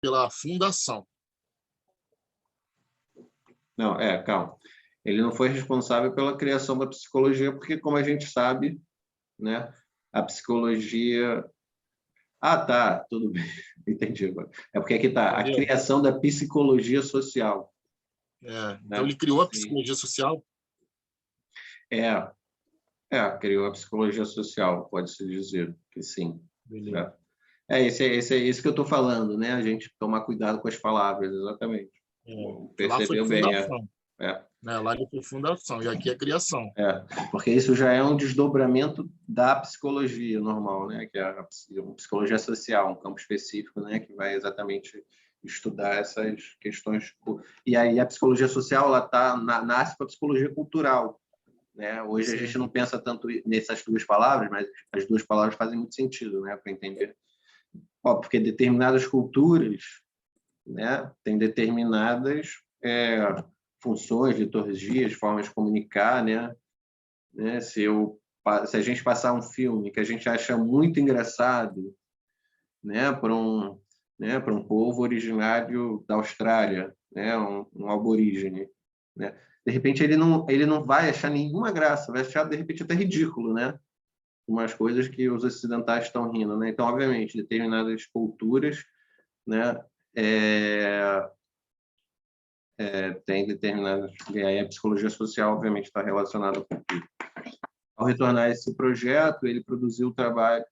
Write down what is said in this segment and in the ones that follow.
pela fundação. Não, calma. Ele não foi responsável pela criação da psicologia, porque, como a gente sabe, né, a psicologia... Ah, tá, tudo bem, entendi agora. É porque aqui está a Entendeu? criação da psicologia social. Então, Né? ele criou a Sim. psicologia social. Criou a psicologia social, pode-se dizer que sim. Beleza. Isso que eu estou falando, né? A gente tomar cuidado com as palavras, exatamente. Que lá foi Percebeu bem, fundação. Né? Lá ele foi fundação, e aqui é criação. porque isso já é um desdobramento da psicologia normal, né? Que é a psicologia social, um campo específico, né? Que vai exatamente estudar essas questões. E aí a psicologia social ela nasce para a psicologia cultural, né? Hoje a gente não pensa tanto nessas duas palavras, mas as duas palavras fazem muito sentido, né? Para entender. Porque determinadas culturas, né? Têm determinadas funções, liturgias, formas de comunicar, né? Se a gente passar um filme que a gente acha muito engraçado, né, para um povo originário da Austrália, né, um aborígene, né, de repente ele não vai achar nenhuma graça, vai achar de repente até ridículo, né, umas coisas que os ocidentais estão rindo, né. Então, obviamente, determinadas culturas, né, tem determinadas, e aí a psicologia social obviamente está relacionada com tudo. Ao retornar esse projeto, ele produziu o trabalho,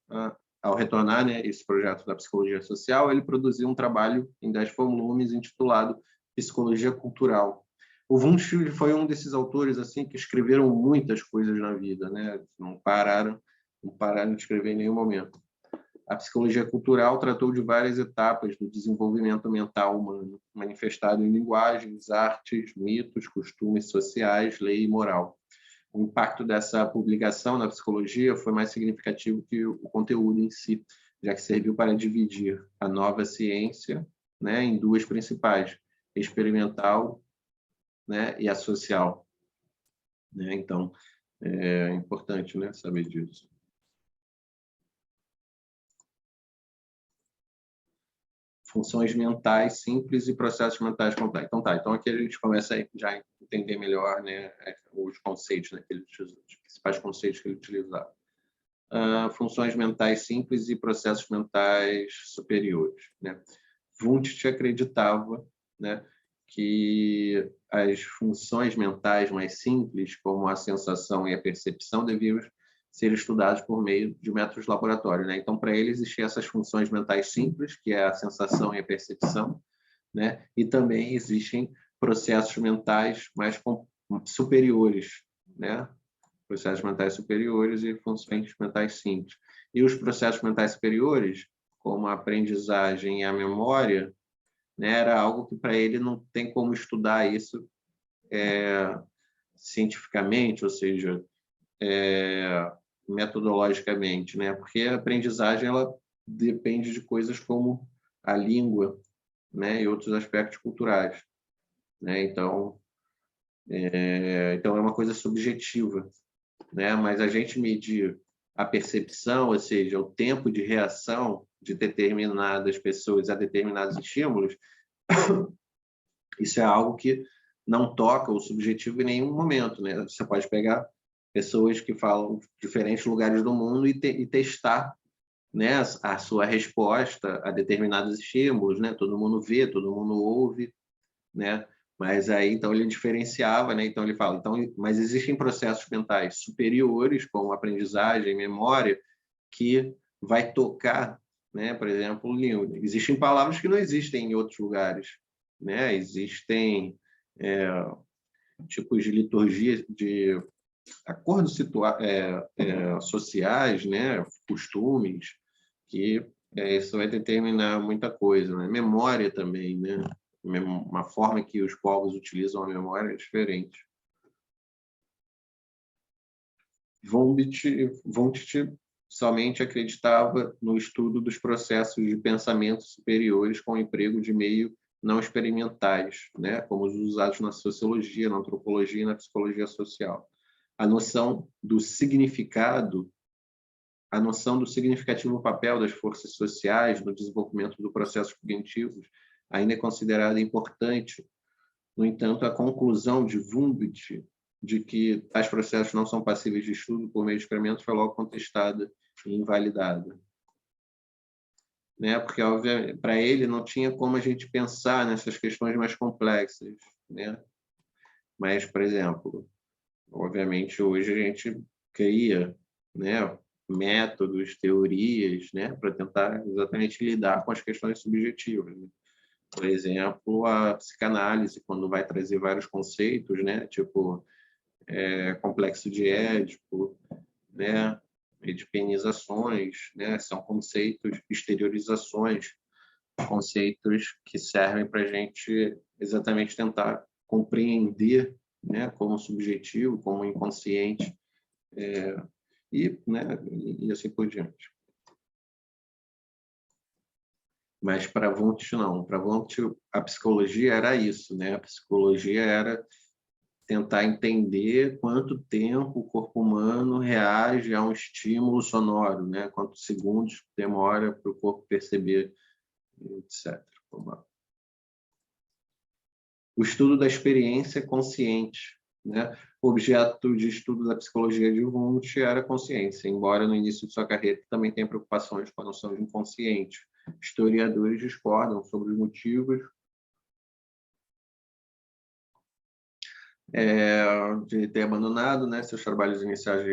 ao retornar, né, esse projeto da psicologia social, ele produziu um trabalho em 10 volumes intitulado Psicologia Cultural. O Wundt foi um desses autores assim que escreveram muitas coisas na vida, né? Não pararam de escrever em nenhum momento. A psicologia cultural tratou de várias etapas do desenvolvimento mental humano, manifestado em linguagens, artes, mitos, costumes sociais, lei e moral. O impacto dessa publicação na psicologia foi mais significativo que o conteúdo em si, já que serviu para dividir a nova ciência, né, em duas principais, experimental, né, e a social. Né? Então, é importante, né, saber disso. Funções mentais simples e processos mentais complexos. Então aqui a gente começa a já entender melhor, né, os conceitos, né, os principais conceitos que ele utilizava. Funções mentais simples e processos mentais superiores, né? Wundt acreditava, né, que as funções mentais mais simples, como a sensação e a percepção, deviam ser estudados por meio de métodos laboratórios, né? Então, para ele existiam essas funções mentais simples, que é a sensação e a percepção, né? E também existem processos mentais mais superiores, né? Processos mentais superiores e funções mentais simples. E os processos mentais superiores, como a aprendizagem e a memória, né, era algo que para ele não tem como estudar isso cientificamente, ou seja, metodologicamente, né? Porque a aprendizagem ela depende de coisas como a língua, né, e outros aspectos culturais, né? Então é uma coisa subjetiva, né? Mas a gente medir a percepção, ou seja, o tempo de reação de determinadas pessoas a determinados estímulos, isso é algo que não toca o subjetivo em nenhum momento, né? Você pode pegar pessoas que falam de diferentes lugares do mundo e testar, né, a sua resposta a determinados estímulos, né? Todo mundo vê, todo mundo ouve, né? Mas aí então ele diferenciava, né? Então ele fala, mas existem processos mentais superiores, como aprendizagem, memória, que vai tocar, né? Por exemplo, língua. Existem palavras que não existem em outros lugares, né? Existem tipos de liturgia, de acordos sociais, né? Costumes, que isso vai determinar muita coisa, né? Memória também, né? Uma forma que os povos utilizam a memória é diferente. Wundt somente acreditava no estudo dos processos de pensamento superiores com o emprego de meios não experimentais, né, como os usados na sociologia, na antropologia e na psicologia social. A noção do significado a noção do significativo papel das forças sociais no desenvolvimento do processos cognitivos ainda é considerada importante. No entanto, a conclusão de Wundt de que tais processos não são passíveis de estudo por meio de experimentos foi logo contestada e invalidada. Né? Porque, obviamente, para ele não tinha como a gente pensar nessas questões mais complexas. Né? Mas, por exemplo, obviamente, hoje a gente cria, né, métodos, teorias, né, para tentar exatamente lidar com as questões subjetivas. Né? Por exemplo, a psicanálise, quando vai trazer vários conceitos, né, tipo complexo de Édipo, né, edipenizações, né, são conceitos, exteriorizações, conceitos que servem para a gente exatamente tentar compreender, né, como subjetivo, como inconsciente, né, e assim por diante. Mas para Wundt não. Para Wundt a psicologia era isso, né? A psicologia era tentar entender quanto tempo o corpo humano reage a um estímulo sonoro, né? Quantos segundos demora para o corpo perceber, etc. O estudo da experiência consciente, né? O objeto de estudo da psicologia de Wundt era a consciência, embora no início de sua carreira também tenha preocupações com a noção de inconsciente. Historiadores discordam sobre os motivos de ter abandonado, né, seus trabalhos iniciais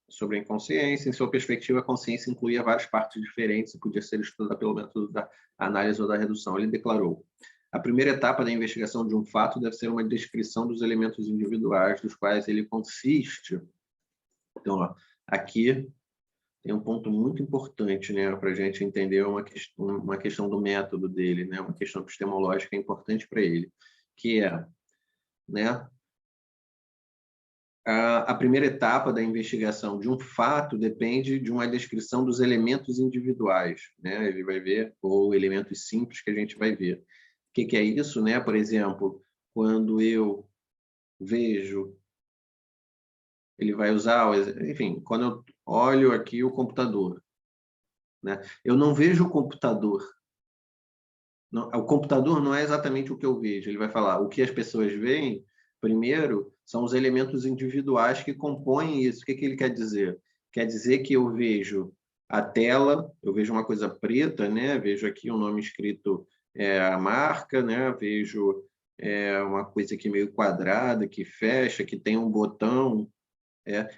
sobre a inconsciência. Em sua perspectiva, a consciência incluía várias partes diferentes e podia ser estudada pelo método da análise ou da redução. Ele declarou: a primeira etapa da investigação de um fato deve ser uma descrição dos elementos individuais dos quais ele consiste. Então, ó, aqui tem um ponto muito importante, né, para a gente entender uma questão do método dele, né, uma questão epistemológica importante para ele, que é, né, a primeira etapa da investigação de um fato depende de uma descrição dos elementos individuais, né? Ele vai ver, ou elementos simples que a gente vai ver. O que é isso, né? Por exemplo, quando eu vejo, ele vai usar, enfim, quando eu olho aqui o computador, né? Eu não vejo o computador. O computador não é exatamente o que eu vejo. Ele vai falar o que as pessoas veem. Primeiro, são os elementos individuais que compõem isso. O que ele quer dizer? Quer dizer que eu vejo a tela, eu vejo uma coisa preta, né? Vejo aqui um nome escrito, a marca, né? Vejo uma coisa aqui meio quadrada, que fecha, que tem um botão,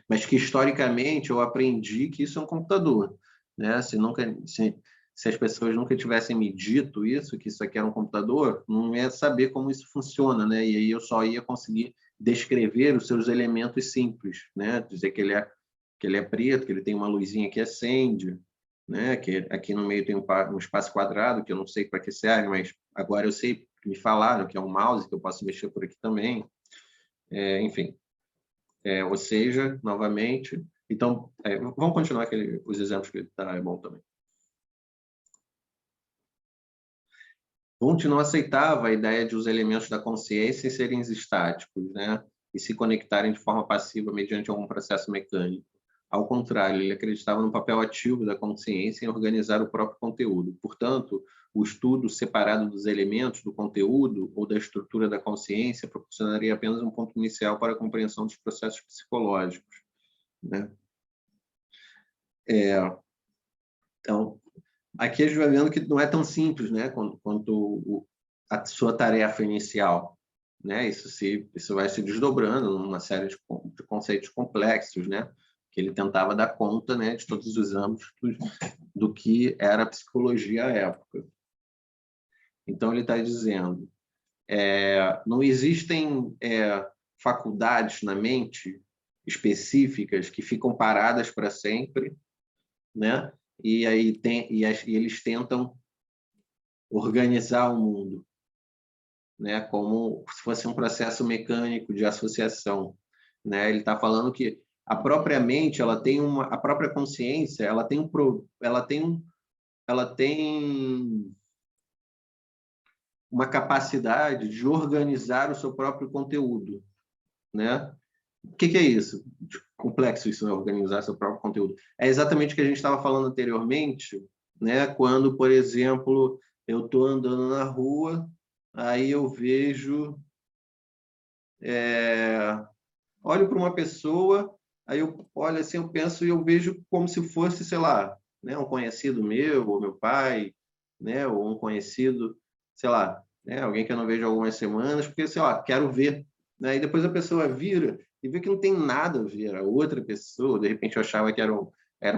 mas que historicamente eu aprendi que isso é um computador. Né? Se as pessoas nunca tivessem me dito isso, que isso aqui era um computador, não ia saber como isso funciona, né? E aí eu só ia conseguir descrever os seus elementos simples, né? Dizer que ele é preto, que ele tem uma luzinha que acende, né? Que aqui no meio tem um espaço quadrado, que eu não sei para que serve, mas agora eu sei, me falaram que é um mouse, que eu posso mexer por aqui também. Enfim. Ou seja, novamente... Então, vamos continuar os exemplos que ele dá, é bom também. Wundt não aceitava a ideia de os elementos da consciência serem estáticos, né? E se conectarem de forma passiva mediante algum processo mecânico. Ao contrário, ele acreditava no papel ativo da consciência em organizar o próprio conteúdo. Portanto, o estudo separado dos elementos do conteúdo ou da estrutura da consciência proporcionaria apenas um ponto inicial para a compreensão dos processos psicológicos, né? Então, aqui a gente vai vendo que não é tão simples, né, quanto a sua tarefa inicial, né? Isso vai se desdobrando numa série de conceitos complexos, né? Que ele tentava dar conta, né, de todos os âmbitos do que era a psicologia à época. Então ele está dizendo, não existem faculdades na mente específicas que ficam paradas para sempre, né? E aí e eles tentam organizar o mundo, né? Como se fosse um processo mecânico de associação, né? Ele está falando que a própria mente, a própria consciência, ela tem uma capacidade de organizar o seu próprio conteúdo, né? O que é isso? De complexo isso, né? Organizar seu próprio conteúdo. É exatamente o que a gente estava falando anteriormente, né? Quando, por exemplo, eu estou andando na rua, aí eu vejo, olho para uma pessoa, aí eu olho assim, eu penso e eu vejo como se fosse, sei lá, né? Um conhecido meu, ou meu pai, né? Ou um conhecido, sei lá, né? Alguém que eu não vejo há algumas semanas, porque, sei lá, quero ver, né? E depois a pessoa vira e vê que não tem nada a ver. A outra pessoa, de repente eu achava que era um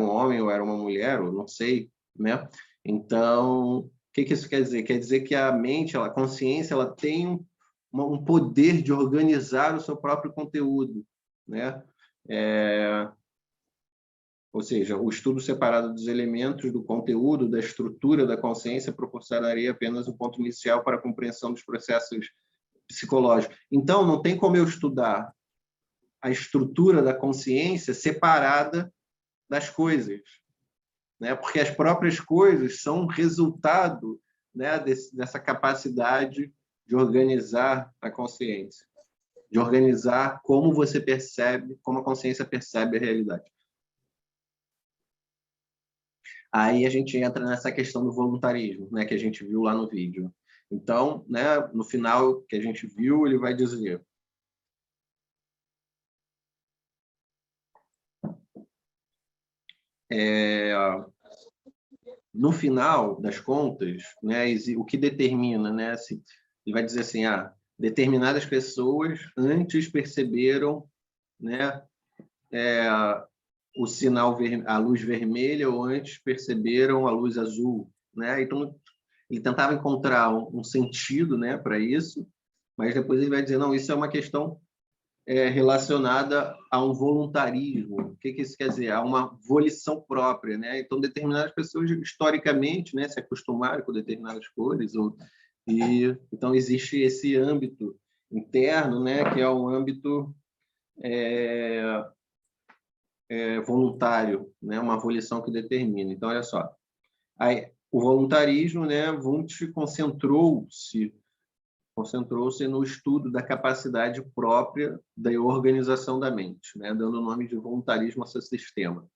homem ou era uma mulher, ou não sei, né? Então, o que isso quer dizer? Quer dizer que a mente, a consciência, ela tem um poder de organizar o seu próprio conteúdo, né? Ou seja, o estudo separado dos elementos do conteúdo, da estrutura da consciência, proporcionaria apenas um ponto inicial para a compreensão dos processos psicológicos. Então, não tem como eu estudar a estrutura da consciência separada das coisas, né? Porque as próprias coisas são resultado, né, dessa capacidade de organizar a consciência, de organizar como você percebe, como a consciência percebe a realidade. Aí a gente entra nessa questão do voluntarismo, né, que a gente viu lá no vídeo. Então, né, no final que a gente viu, ele vai dizer: no final das contas, né, o que determina, né, ele vai dizer assim, determinadas pessoas antes perceberam, né, o sinal a luz vermelha ou antes perceberam a luz azul, né? Então ele tentava encontrar um sentido, né, para isso, mas depois ele vai dizer não, isso é uma questão relacionada a um voluntarismo. O que isso quer dizer? A uma volição própria, né? Então determinadas pessoas historicamente, né, se acostumaram com determinadas cores e então existe esse âmbito interno, né, que é um âmbito voluntário, né, uma volição que determina. Então, olha só, aí, o voluntarismo, né, Wundt concentrou-se no estudo da capacidade própria da organização da mente, né, dando o nome de voluntarismo a seu sistema,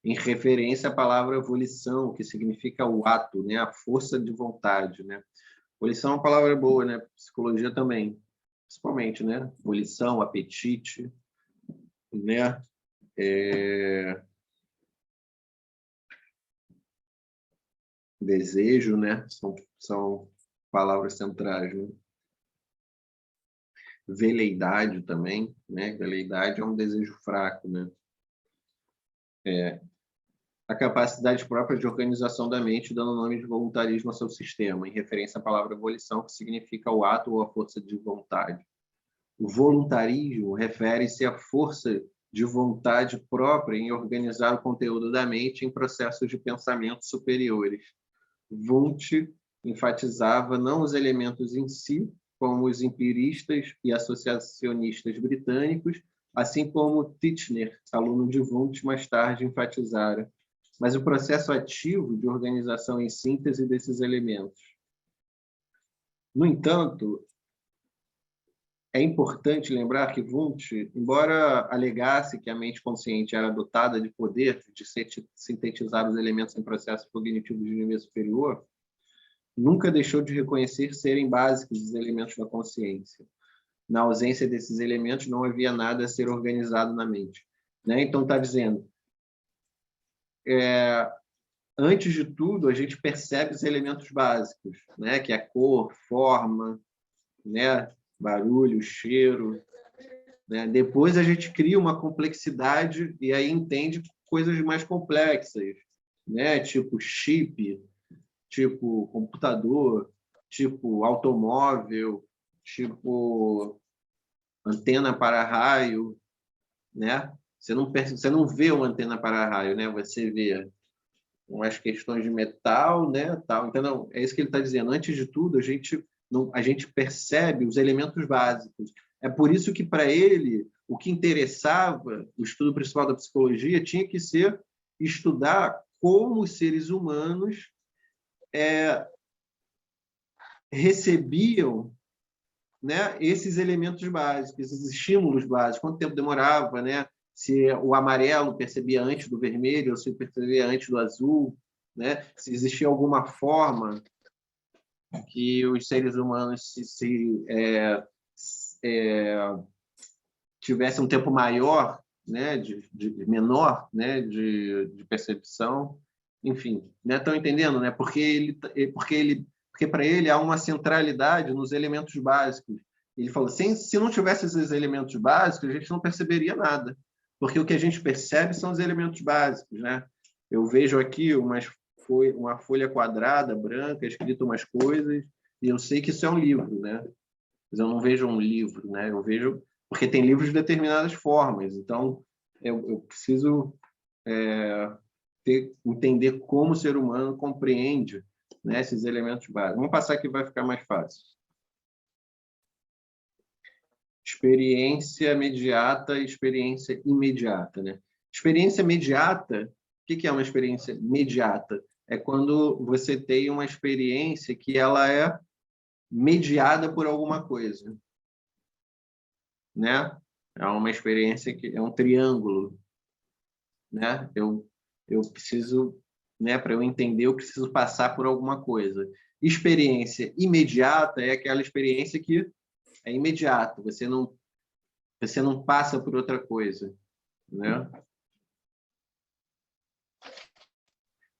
em referência à palavra volição, que significa o ato, né, a força de vontade, né. Volição é uma palavra boa, né, psicologia também, principalmente, né, volição, apetite, né, desejo, né? São palavras centrais, né? Veleidade também, né? Veleidade é um desejo fraco, né? A capacidade própria de organização da mente, dando o nome de voluntarismo ao seu sistema, em referência à palavra volição, que significa o ato ou a força de vontade. O voluntarismo refere-se à força de vontade própria em organizar o conteúdo da mente em processos de pensamento superiores. Wundt enfatizava não os elementos em si, como os empiristas e associacionistas britânicos, assim como Titchener, aluno de Wundt, mais tarde enfatizara, mas o processo ativo de organização e síntese desses elementos. No entanto, é importante lembrar que Wundt, embora alegasse que a mente consciente era dotada de poder de sintetizar os elementos em processos cognitivos de nível superior, nunca deixou de reconhecer serem básicos os elementos da consciência. Na ausência desses elementos, não havia nada a ser organizado na mente. Né? Então, está dizendo, antes de tudo, a gente percebe os elementos básicos, né? Que é cor, forma, né? Barulho, cheiro. Né? Depois a gente cria uma complexidade e aí entende coisas mais complexas, né? Tipo chip, tipo computador, tipo automóvel, tipo antena para raio, né? Você não vê uma antena para raio, né? Você vê umas questões de metal, né? Tal. Então, é isso que ele está dizendo. Antes de tudo, a gente percebe os elementos básicos. É por isso que, para ele, o que interessava, o estudo principal da psicologia, tinha que ser estudar como os seres humanos recebiam né, esses elementos básicos, esses estímulos básicos, quanto tempo demorava, né, se o amarelo percebia antes do vermelho ou se percebia antes do azul, né, se existia alguma forma que os seres humanos tivessem um tempo maior, né, menor, né, de percepção, enfim, né, estão entendendo, né? Porque para ele há uma centralidade nos elementos básicos. Ele falou, se não tivesse esses elementos básicos, a gente não perceberia nada, porque o que a gente percebe são os elementos básicos, né? Eu vejo aqui uma folha quadrada, branca, escrito umas coisas, e eu sei que isso é um livro, né? Mas eu não vejo um livro, né? Eu vejo porque tem livros de determinadas formas. Então, eu preciso entender como o ser humano compreende, né, esses elementos básicos. Vamos passar aqui, vai ficar mais fácil. Experiência imediata e experiência imediata, né? Experiência imediata, o que é uma experiência imediata? É quando você tem uma experiência que ela é mediada por alguma coisa, né? É uma experiência que é um triângulo, né? Eu preciso, né, para eu entender, eu preciso passar por alguma coisa. Experiência imediata é aquela experiência que é imediata, você não passa por outra coisa, né?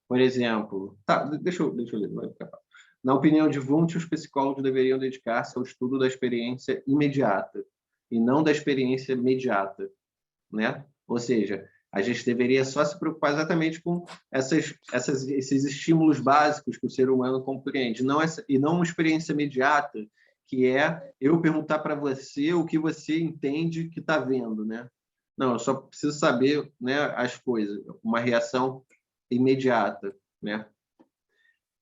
Por exemplo, tá, deixa eu ler, vai ficar. Na opinião de Wundt, os psicólogos deveriam dedicar-se ao estudo da experiência imediata e não da experiência imediata, né? Ou seja, a gente deveria só se preocupar exatamente com esses estímulos básicos que o ser humano compreende, e não uma experiência imediata, que é eu perguntar para você o que você entende que está vendo, né? Não, eu só preciso saber, né, as coisas, uma reação imediata, né?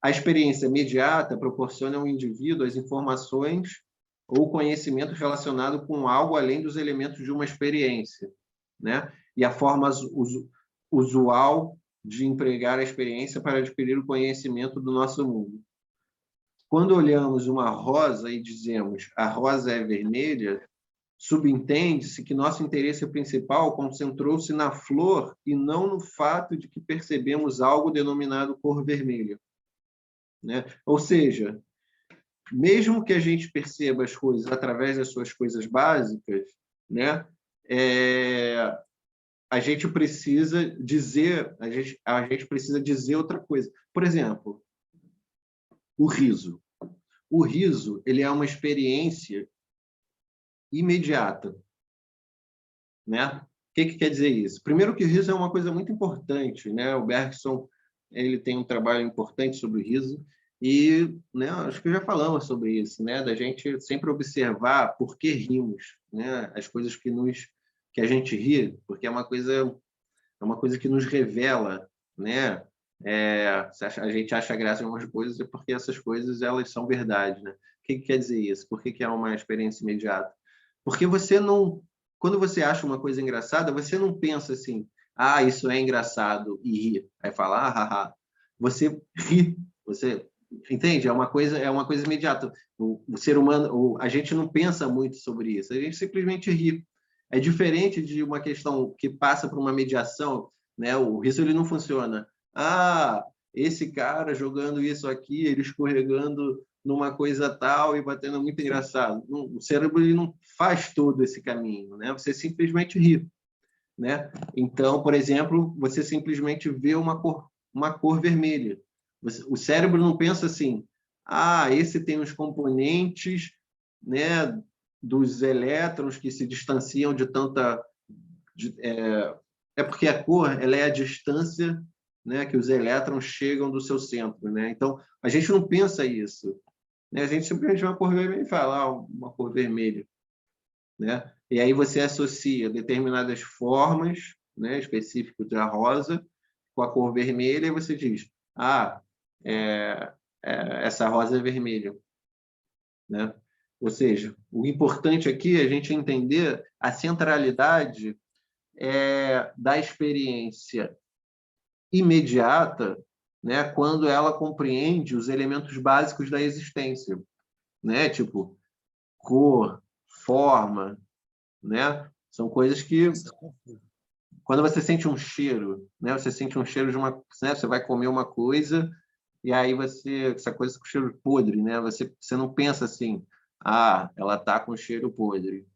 A experiência imediata proporciona ao indivíduo as informações ou conhecimento relacionado com algo além dos elementos de uma experiência, né? E a forma usual de empregar a experiência para adquirir o conhecimento do nosso mundo. Quando olhamos uma rosa e dizemos a rosa é vermelha, subentende-se que nosso interesse principal concentrou-se na flor e não no fato de que percebemos algo denominado cor vermelha, né? Ou seja, mesmo que a gente perceba as coisas através das suas coisas básicas, né? A gente precisa dizer, a gente precisa dizer outra coisa. Por exemplo, o riso. O riso, ele é uma experiência imediata, né? O que quer dizer isso? Primeiro que o riso é uma coisa muito importante, né? O Bergson, ele tem um trabalho importante sobre o riso e, né, acho que já falamos sobre isso, né? Da gente sempre observar por que rimos, né? As coisas que a gente ri, porque é uma coisa que nos revela, né? A gente acha graça em algumas coisas é porque essas coisas elas são verdade, né? O que quer dizer isso? Por que é uma experiência imediata? Porque quando você acha uma coisa engraçada, você não pensa assim, ah, isso é engraçado e ri, aí fala, ah, haha. Você ri, você entende? É uma coisa imediata. O ser humano, a gente não pensa muito sobre isso, a gente simplesmente ri. É diferente de uma questão que passa por uma mediação, né? O riso ele não funciona. Ah, esse cara jogando isso aqui, ele escorregando numa coisa tal e batendo muito engraçado. O cérebro ele não faz todo esse caminho, né? Você simplesmente ri, né? Então, por exemplo, você simplesmente vê uma cor vermelha. O cérebro não pensa assim, ah, esse tem os componentes, né, dos elétrons que se distanciam de tanta... é porque a cor ela é a distância, né, que os elétrons chegam do seu centro, né? Então, a gente não pensa isso, né? A gente simplesmente vê uma cor vermelha e fala, ah, uma cor vermelha, né? E aí você associa determinadas formas, né, específicas da rosa com a cor vermelha e você diz, ah, essa rosa é vermelha, né? Ou seja, o importante aqui é a gente entender a centralidade da experiência imediata, né, quando ela compreende os elementos básicos da existência, né? Tipo, cor, forma, né? São coisas que, quando você sente um cheiro, né? Você sente um cheiro de uma, né? Você vai comer uma coisa e aí essa coisa com cheiro podre, né? Você não pensa assim, ah, ela tá com cheiro podre,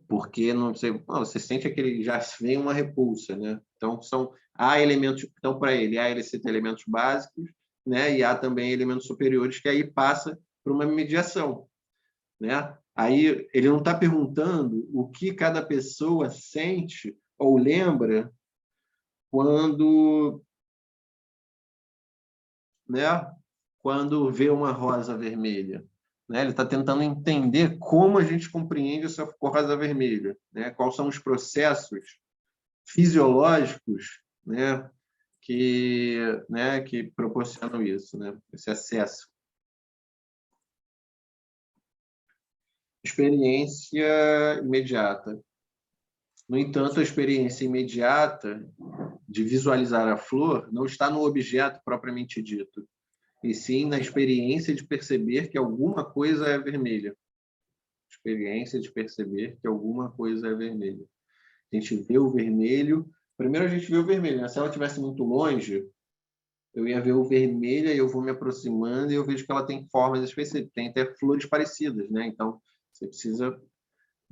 porque não sei, não, você sente aquele, já vem uma repulsa, né? Então há elementos, então para ele cita elementos básicos, né? E há também elementos superiores que aí passa por uma mediação, né? Aí ele não está perguntando o que cada pessoa sente ou lembra quando, né? Quando vê uma rosa vermelha, né? Ele está tentando entender como a gente compreende essa rosa vermelha, né? Quais são os processos fisiológicos, né? Que proporcionam isso, né? Esse acesso. Experiência imediata. No entanto, a experiência imediata de visualizar a flor não está no objeto propriamente dito, e sim na experiência de perceber que alguma coisa é vermelha. Experiência de perceber que alguma coisa é vermelha. A gente vê o vermelho. Primeiro a gente vê o vermelho, né? Se ela estivesse muito longe, eu ia ver o vermelho e eu vou me aproximando e eu vejo que ela tem formas específicas, tem até flores parecidas, né? Então, você precisa...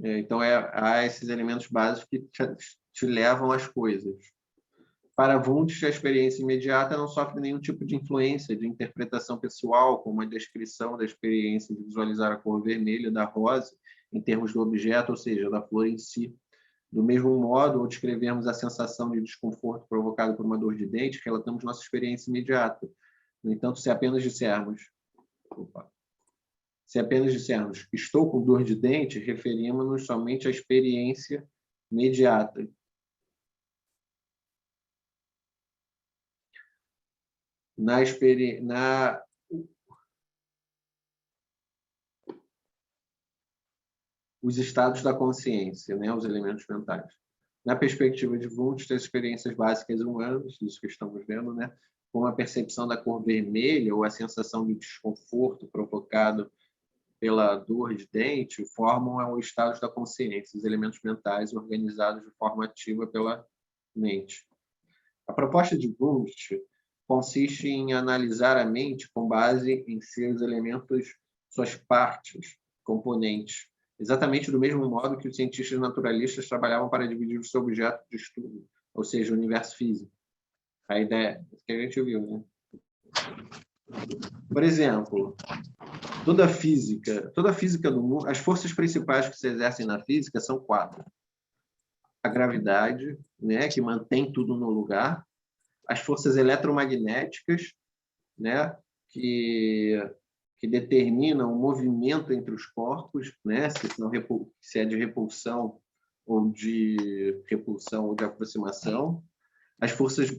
Então, há esses elementos básicos que te levam às coisas. Para Wundt, a experiência imediata não sofre nenhum tipo de influência de interpretação pessoal, como a descrição da experiência de visualizar a cor vermelha da rosa, em termos do objeto, ou seja, da flor em si. Do mesmo modo, ao descrevermos a sensação de desconforto provocada por uma dor de dente, relatamos nossa experiência imediata. No entanto, se apenas dissermos estou com dor de dente, referimos-nos somente à experiência imediata. Os estados da consciência, né? Os elementos mentais. Na perspectiva de Wundt, as experiências básicas humanas, isso que estamos vendo, né? Como a percepção da cor vermelha ou a sensação de desconforto provocado pela dor de dente, formam o estado da consciência, os elementos mentais organizados de forma ativa pela mente. A proposta de Wundt consiste em analisar a mente com base em seus elementos, suas partes, componentes, exatamente do mesmo modo que os cientistas naturalistas trabalhavam para dividir o seu objeto de estudo, ou seja, o universo físico. A ideia que a gente viu, né? Por exemplo, toda a física do mundo, as forças principais que se exercem na física são 4. A gravidade, né, que mantém tudo no lugar, as forças eletromagnéticas, né, que determinam o movimento entre os corpos, né, se é de repulsão ou de aproximação, as forças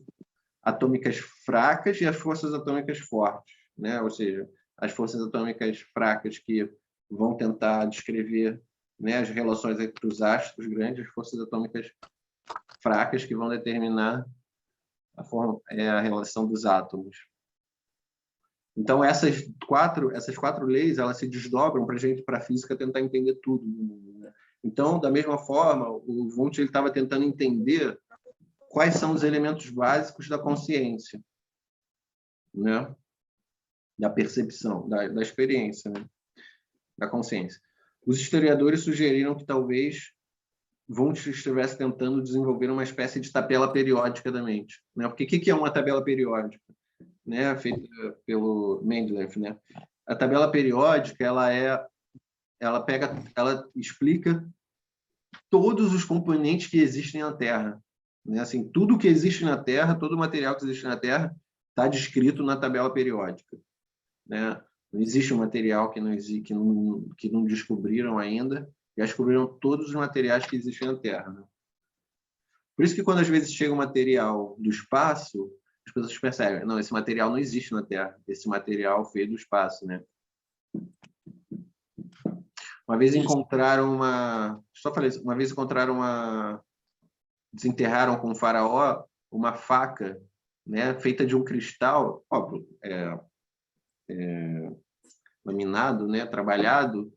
atômicas fracas e as forças atômicas fortes, né? Ou seja, as forças atômicas fracas que vão tentar descrever, né, as relações entre os astros grandes, as forças atômicas fracas que vão determinar a relação dos átomos. Então, essas quatro leis, elas se desdobram para a física tentar entender tudo no mundo, né? Então, da mesma forma, o Wundt estava tentando entender quais são os elementos básicos da consciência, né? Da percepção, da experiência, né? Da consciência. Os historiadores sugeriram que talvez Wundt estivesse tentando desenvolver uma espécie de tabela periódica da mente, né? Porque o que é uma tabela periódica? Né, feita pelo Mendeleev, né? A tabela periódica, ela explica todos os componentes que existem na Terra, né? Assim, tudo que existe na Terra, todo o material que existe na Terra está descrito na tabela periódica, né? Não existe um material que não descobriram ainda, já descobriram todos os materiais que existem na Terra, né? Por isso que quando às vezes chega um material do espaço, as pessoas percebem, não, esse material não existe na Terra, esse material veio do espaço, né? Uma vez encontraram desenterraram com o faraó uma faca, né, feita de um cristal, óbvio, laminado, né, trabalhado,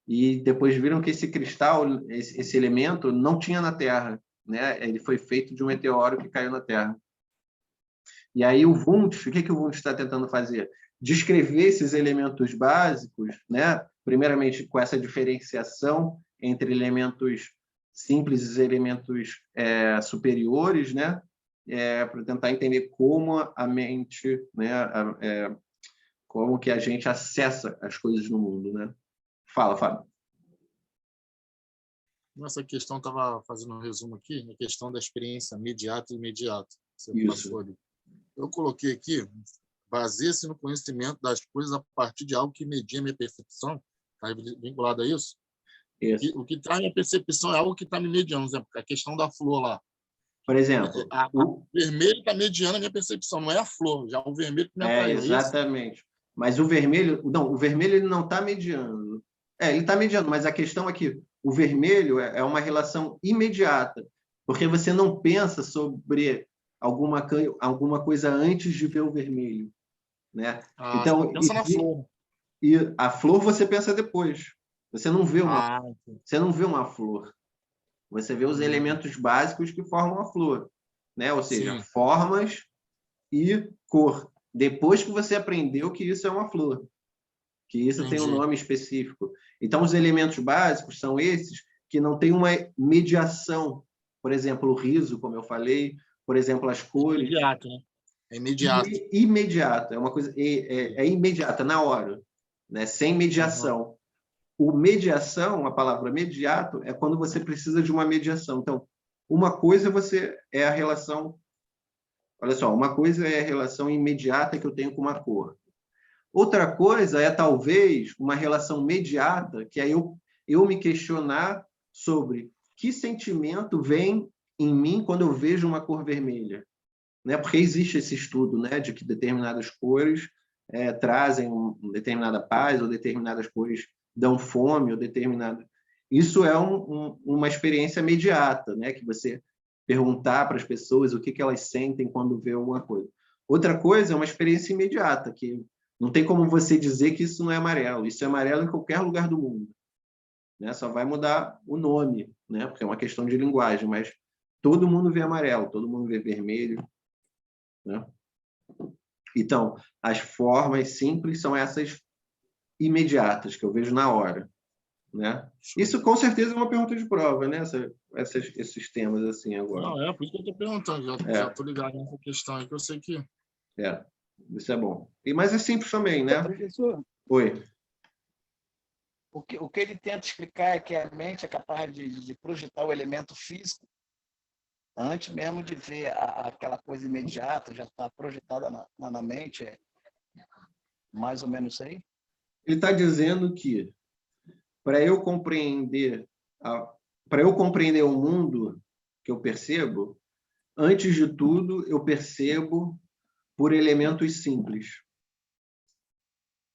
e depois viram que esse cristal, esse elemento, não tinha na Terra, né? Ele foi feito de um meteoro que caiu na Terra. E aí o Wundt, o que o Wundt está tentando fazer? Descrever esses elementos básicos, né? Primeiramente com essa diferenciação entre elementos simples e elementos superiores, né? Para tentar entender como a mente, né? Como que a gente acessa as coisas no mundo, né? Fala, Fábio. Nessa questão, estava fazendo um resumo aqui, a questão da experiência imediata e imediata. Você passou ali. Eu coloquei aqui, baseia-se no conhecimento das coisas a partir de algo que media a minha percepção, está vinculado a isso? Isso. O que traz a minha percepção é algo que está me mediando, por exemplo, a questão da flor lá. Por exemplo, o vermelho está mediando a minha percepção, não é a flor, já o vermelho que me atraiu. Exatamente. Mas o vermelho ele não está mediando. Ele está mediando, mas a questão é que o vermelho é uma relação imediata, porque você não pensa sobre alguma coisa antes de ver o vermelho, né? Então, pensa na flor. E a flor você pensa depois. Você não vê uma flor. Você vê os elementos básicos que formam a flor, né? Ou seja, formas e cor. Depois que você aprendeu que isso é uma flor, que isso tem um nome específico. Então, os elementos básicos são esses que não têm uma mediação. Por exemplo, o riso, como eu falei, por exemplo, as cores. Imediato, né? É imediato. Imediato, é uma coisa imediata, na hora, né? Sem mediação. A palavra mediato, é quando você precisa de uma mediação. Então, uma coisa é a relação. Olha só, uma coisa é a relação imediata que eu tenho com uma cor. Outra coisa é, talvez, uma relação mediata, que aí eu me questionar sobre que sentimento vem em mim quando eu vejo uma cor vermelha. Né? Porque existe esse estudo, né, de que determinadas cores trazem uma determinada paz, ou determinadas cores dão fome, ou determinada... Isso é uma experiência imediata, né, que você perguntar para as pessoas o que elas sentem quando vê alguma coisa. Outra coisa é uma experiência imediata, que não tem como você dizer que isso não é amarelo. Isso é amarelo em qualquer lugar do mundo, né? Só vai mudar o nome, né? Porque é uma questão de linguagem, mas todo mundo vê amarelo, todo mundo vê vermelho, né? Então, as formas simples são essas imediatas, que eu vejo na hora, né? Isso, com certeza, é uma pergunta de prova, né? Esses temas assim agora. Não, por isso que eu estou perguntando, já estou ligado nessa questão aí, que eu sei que... Isso é bom. Mas é simples também, né? Professor, Oi. O que ele tenta explicar é que a mente é capaz de projetar o elemento físico antes mesmo de ver aquela coisa imediata, já está projetada na mente, mais ou menos isso aí? Ele está dizendo que para eu compreender o mundo que eu percebo, antes de tudo, eu percebo por elementos simples,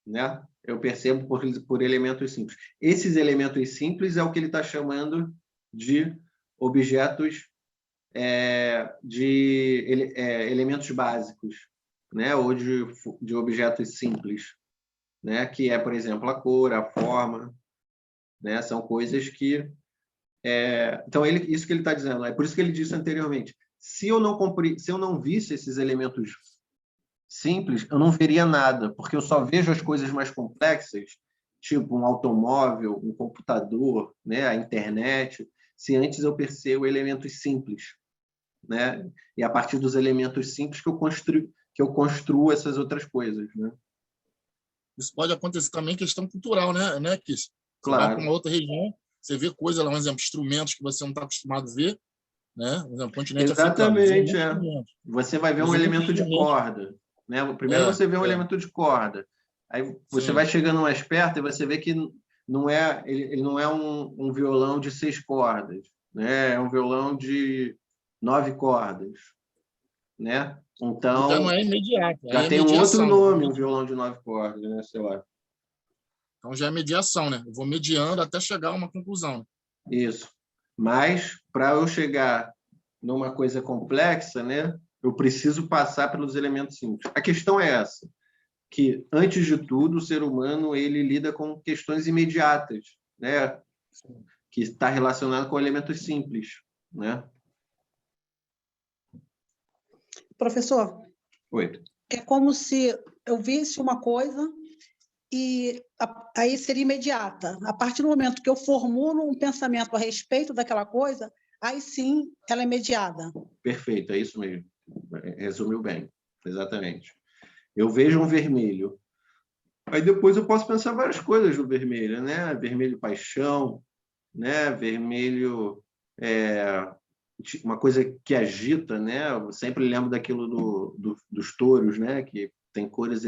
né? Eu percebo por elementos simples. Esses elementos simples é o que ele está chamando de objetos, elementos básicos, né? Ou de objetos simples, né? Que é, por exemplo, a cor, a forma, né? São coisas que... Então, isso que ele está dizendo, é por isso que ele disse anteriormente, se eu não visse esses elementos simples, eu não veria nada, porque eu só vejo as coisas mais complexas, tipo um automóvel, um computador, né? A internet, se antes eu percebo elementos simples, né? E a partir dos elementos simples que eu construo essas outras coisas, né? Isso pode acontecer também em questão cultural, né, Kiss? Você vai para uma outra região, você vê coisas lá, um exemplo, instrumentos que você não está acostumado a ver, né? Por exemplo, continente africano. Exatamente, Você vai ver um elemento de corda, né? Primeiro você vê um elemento de corda, aí você vai chegando mais perto e você vê que ele não é um violão de 6 cordas, né? É um violão de 9 cordas, né? Então, já não é imediato. Já tem um outro nome, um violão de 9 cordas, né? Sei lá. Então já é mediação, né? Eu vou mediando até chegar a uma conclusão. Isso. Mas, para eu chegar numa coisa complexa, né, eu preciso passar pelos elementos simples. A questão é essa, que, antes de tudo, o ser humano ele lida com questões imediatas, né, que está relacionado com elementos simples, né? Professor, Oi. é como se eu visse uma coisa e aí seria imediata. A partir do momento que eu formulo um pensamento a respeito daquela coisa, aí sim ela é imediata. Perfeito, é isso mesmo. Resumiu bem, exatamente. Eu vejo um vermelho, aí depois eu posso pensar várias coisas do vermelho, né? Vermelho paixão, né? Vermelho uma coisa que agita, né? Eu sempre lembro daquilo dos touros, né? Que tem cores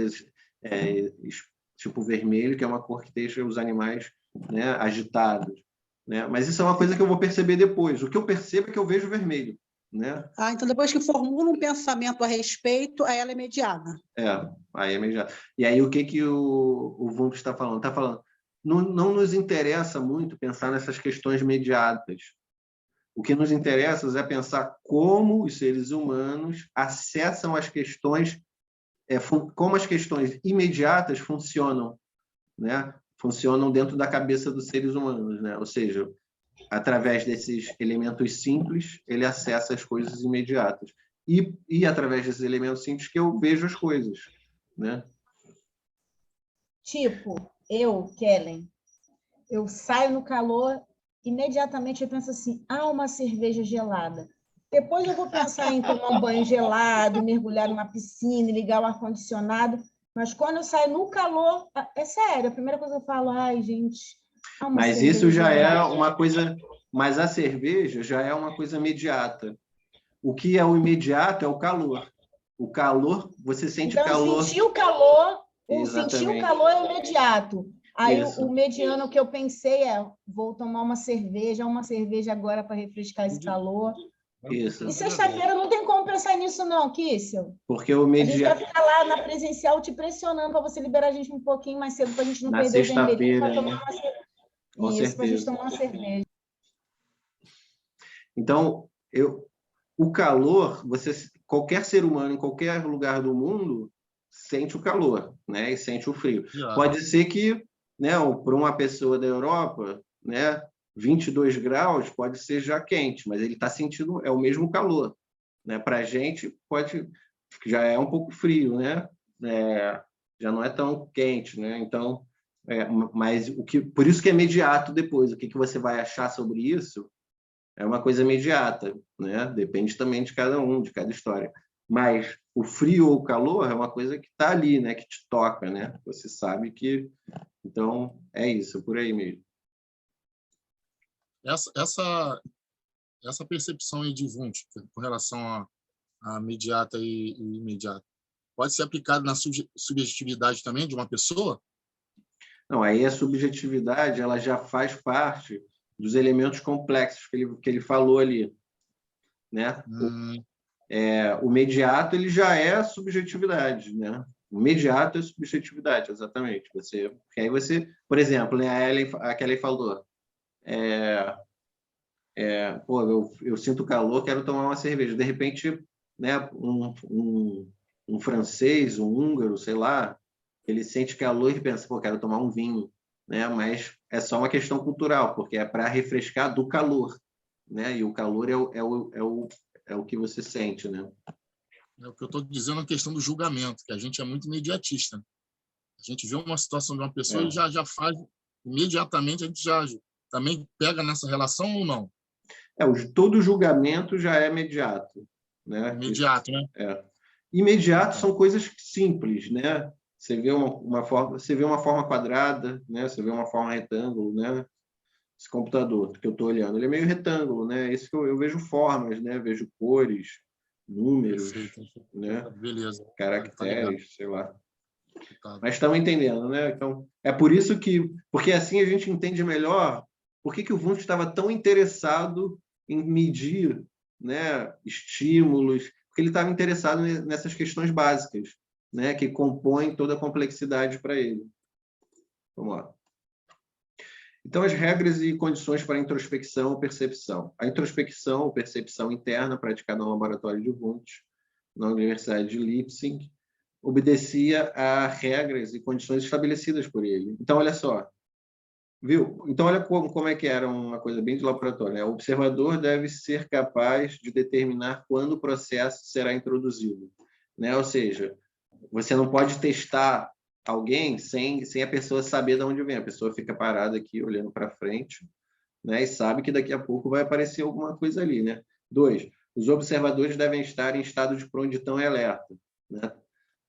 tipo vermelho, que é uma cor que deixa os animais, né, agitados, né? Mas isso é uma coisa que eu vou perceber depois. O que eu percebo é que eu vejo vermelho, né? Então depois que formula um pensamento a respeito, aí ela é imediata. Aí é imediato. E aí o que o Wundt está falando? Está falando, não nos interessa muito pensar nessas questões imediatas. O que nos interessa é pensar como os seres humanos acessam as questões, como as questões imediatas funcionam, né? Funcionam dentro da cabeça dos seres humanos, né? Ou seja, através desses elementos simples, ele acessa as coisas imediatas. E através desses elementos simples que eu vejo as coisas, né? Tipo, Kellen, eu saio no calor, imediatamente eu penso assim, uma cerveja gelada. Depois eu vou pensar em tomar um banho gelado, mergulhar numa piscina, ligar o ar-condicionado. Mas quando eu saio no calor, é sério, a primeira coisa que eu falo, gente... Mas isso já é uma coisa... Mas a cerveja já é uma coisa imediata. O que é o imediato é o calor. O calor, você sente calor... Sentir o calor, Exatamente. sentir o calor é imediato. Aí o mediano que eu pensei vou tomar uma cerveja agora para refrescar esse calor. Isso. E sexta-feira não tem como pensar nisso não, Kissel. Porque o imediato... A gente vai ficar lá na presencial te pressionando para você liberar a gente um pouquinho mais cedo para a gente não perder o vermelhinho para tomar uma cerveja. Isso, para a gente tomar uma cerveja. Então, o calor, qualquer ser humano em qualquer lugar do mundo sente o calor, né? E sente o frio. Pode ser que, né, para uma pessoa da Europa, né, 22 graus pode ser já quente, mas ele está sentindo, é o mesmo calor, né? Para a gente já é um pouco frio, né? Já não é tão quente, né? Então, mas por isso que é imediato depois. O que você vai achar sobre isso é uma coisa imediata, né? Depende também de cada um, de cada história. Mas o frio ou o calor é uma coisa que está ali, né? Que te toca, né? Você sabe que... Então, é isso, por aí mesmo. Essa percepção aí de Wundt, com relação a imediata e imediata, pode ser aplicada na subjetividade também de uma pessoa? Não, aí a subjetividade ela já faz parte dos elementos complexos que ele falou ali, né? O imediato ele já é a subjetividade, né? O imediato é a subjetividade, exatamente. Porque aí você, por exemplo, né, a Kelly falou, eu sinto calor, quero tomar uma cerveja. De repente, né, um francês, um húngaro, sei lá, ele sente calor e pensa, quero tomar um vinho, né? Mas é só uma questão cultural, porque é para refrescar do calor, né? E o calor é o que você sente, né? É o que eu estou dizendo, a questão do julgamento, que a gente é muito imediatista. A gente vê uma situação de uma pessoa e já faz, imediatamente, a gente já também pega nessa relação ou não? Todo julgamento já é imediato, né? Imediato, né? Imediato são coisas simples, né? Você vê uma forma quadrada, né? Você vê uma forma retângulo, né? Esse computador que eu estou olhando, ele é meio retângulo, né? Isso que eu vejo formas, né? Vejo cores, números, né? Beleza. Caracteres, sei lá. Mas estão entendendo, né? Então, é por isso porque assim a gente entende melhor por que o Wundt estava tão interessado em medir, né, estímulos, porque ele estava interessado nessas questões básicas, né, que compõem toda a complexidade para ele. Vamos lá. Então, as regras e condições para introspecção ou percepção. A introspecção ou percepção interna, praticada no laboratório de Wundt, na Universidade de Leipzig, obedecia a regras e condições estabelecidas por ele. Então, olha só, Viu? Então, olha como é que era uma coisa bem de laboratório, né? O observador deve ser capaz de determinar quando o processo será introduzido, né? Ou seja, você não pode testar alguém sem a pessoa saber de onde vem. A pessoa fica parada aqui, olhando para frente, né? E sabe que daqui a pouco vai aparecer alguma coisa ali, né? 2, os observadores devem estar em estado de prontidão e alerta, né?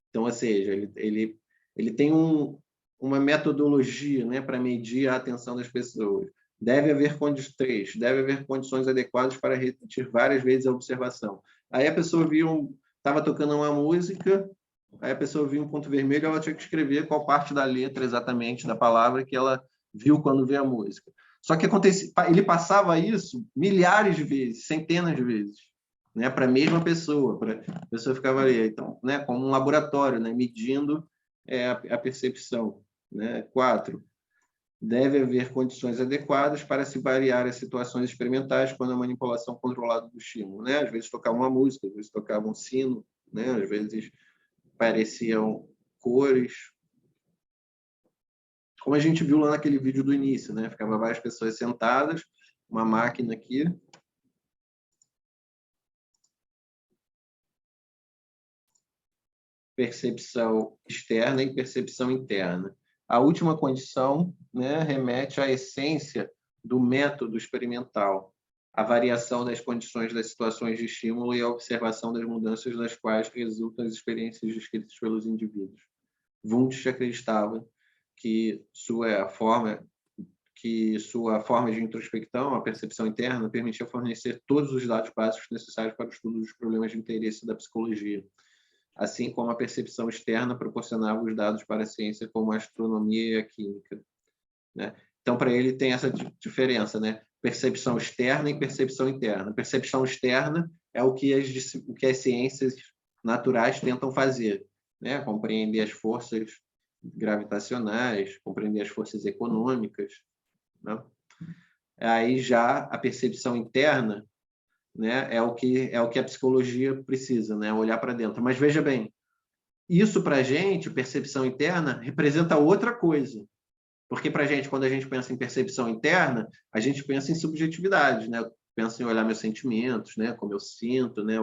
Então, ou seja, ele tem uma metodologia, né, para medir a atenção das pessoas. Deve haver condições adequadas para repetir várias vezes a observação. Aí a pessoa estava tocando uma música, aí a pessoa viu um ponto vermelho, ela tinha que escrever qual parte da letra exatamente da palavra que ela viu quando viu a música. Só que ele passava isso milhares de vezes, centenas de vezes, né, para a mesma pessoa. A pessoa ficava ali, então, né, como um laboratório, né, medindo a percepção. Né? 4, deve haver condições adequadas para se variar as situações experimentais quando a manipulação controlada do estímulo. Né? Às vezes tocava uma música, às vezes tocava um sino, né? Às vezes pareciam cores. Como a gente viu lá naquele vídeo do início, né? Ficava várias pessoas sentadas, uma máquina aqui. Percepção externa e percepção interna. A última condição, né, remete à essência do método experimental, a variação das condições das situações de estímulo e a observação das mudanças das quais resultam as experiências descritas pelos indivíduos. Wundt acreditava que sua forma de introspecção, a percepção interna, permitia fornecer todos os dados básicos necessários para o estudo dos problemas de interesse da psicologia, assim como a percepção externa proporcionava os dados para a ciência como a astronomia e a química. Né? Então, para ele, tem essa diferença, né? Percepção externa e percepção interna. Percepção externa é o que as ciências naturais tentam fazer, né? Compreender as forças gravitacionais, compreender as forças econômicas. Né? Aí já a percepção interna, né, é o que a psicologia precisa, né, olhar para dentro. Mas veja bem, isso para a gente, percepção interna, representa outra coisa. Porque para a gente, quando a gente pensa em percepção interna, a gente pensa em subjetividade, né? Pensa em olhar meus sentimentos, né? Como eu sinto, né?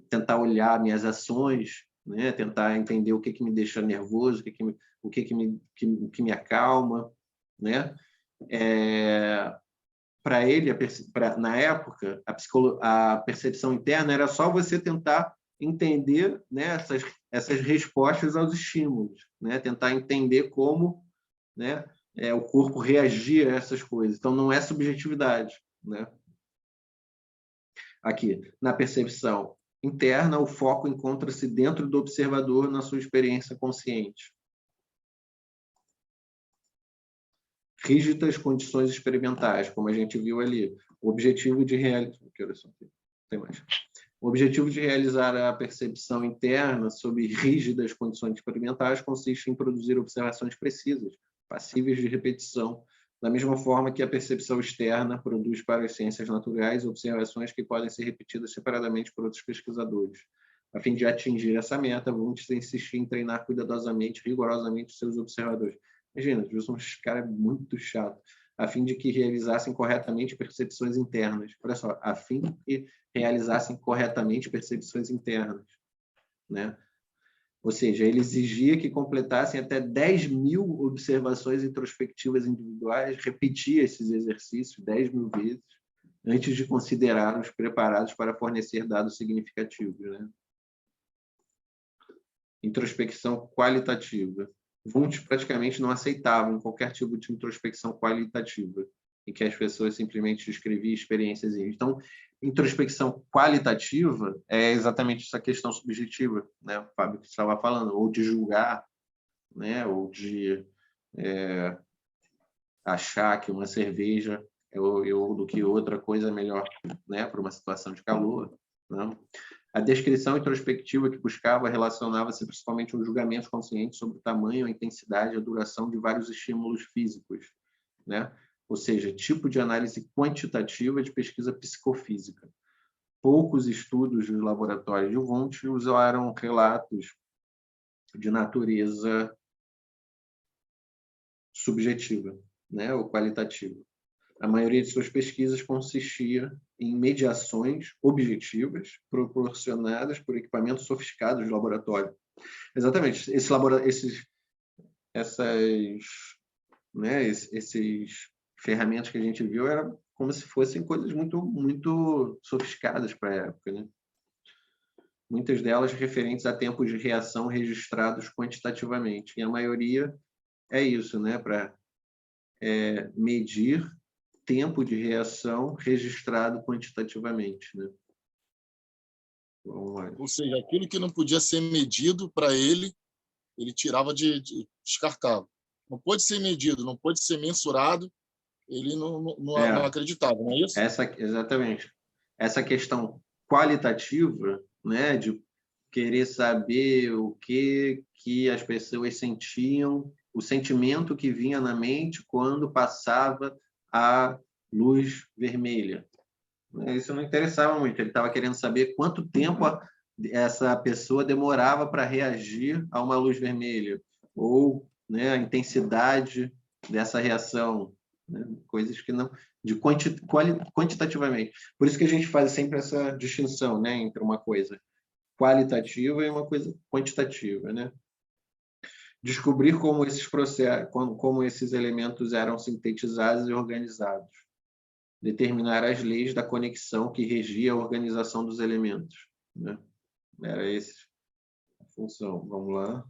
Tentar olhar minhas ações, né? Tentar entender o que me deixa nervoso, o que me acalma, né? Para ele, na época, a percepção interna era só você tentar entender, né, essas respostas aos estímulos, né? Tentar entender como, né, o corpo reagia a essas coisas. Então, não é subjetividade. Né? Aqui, na percepção interna, o foco encontra-se dentro do observador na sua experiência consciente. Rígidas condições experimentais, como a gente viu ali. O objetivo de realizar a percepção interna sob rígidas condições experimentais consiste em produzir observações precisas, passíveis de repetição, da mesma forma que a percepção externa produz para as ciências naturais observações que podem ser repetidas separadamente por outros pesquisadores. A fim de atingir essa meta, Wundt insistir em treinar cuidadosamente, rigorosamente seus observadores. Imagina, Wilson, esse cara é muito chato. A fim de que realizassem corretamente percepções internas. Olha só, a fim de que realizassem corretamente percepções internas. Né? Ou seja, ele exigia que completassem até 10.000 observações introspectivas individuais, repetia esses exercícios 10.000 vezes, antes de considerá-los preparados para fornecer dados significativos. Né? Introspecção qualitativa. Wundt praticamente não aceitavam qualquer tipo de introspecção qualitativa, em que as pessoas simplesmente descreviam experiências. Então, introspecção qualitativa é exatamente essa questão subjetiva, né? O Fábio que estava falando, ou de julgar, né? Ou de achar que uma cerveja ou do que outra coisa é melhor, né? Para uma situação de calor. Né? A descrição introspectiva que buscava relacionava-se principalmente aos julgamentos conscientes sobre o tamanho, a intensidade e a duração de vários estímulos físicos, né? Ou seja, tipo de análise quantitativa de pesquisa psicofísica. Poucos estudos dos laboratórios de Wundt usaram relatos de natureza subjetiva. né, ou qualitativo. A maioria de suas pesquisas consistia em mediações objetivas proporcionadas por equipamentos sofisticados de laboratório. Exatamente, esses ferramentas que a gente viu eram como se fossem coisas muito sofisticadas para a época, né? Muitas delas referentes a tempos de reação registrados quantitativamente. E a maioria é isso, né? Para medir tempo de reação registrado quantitativamente, né? Ou seja, aquilo que não podia ser medido para ele tirava descartava. Não pode ser medido, não pode ser mensurado, ele não acreditava, não é isso? Exatamente. Essa questão qualitativa, né, de querer saber o que as pessoas sentiam, o sentimento que vinha na mente quando passava a luz vermelha. Isso não interessava muito, ele estava querendo saber quanto tempo essa pessoa demorava para reagir a uma luz vermelha, ou, né, a intensidade dessa reação, né? Coisas que não... quantitativamente. Por isso que a gente faz sempre essa distinção, né, entre uma coisa qualitativa e uma coisa quantitativa, né? Descobrir como esses processos, como esses elementos eram sintetizados e organizados. Determinar as leis da conexão que regia a organização dos elementos, né? Era essa a função. Vamos lá.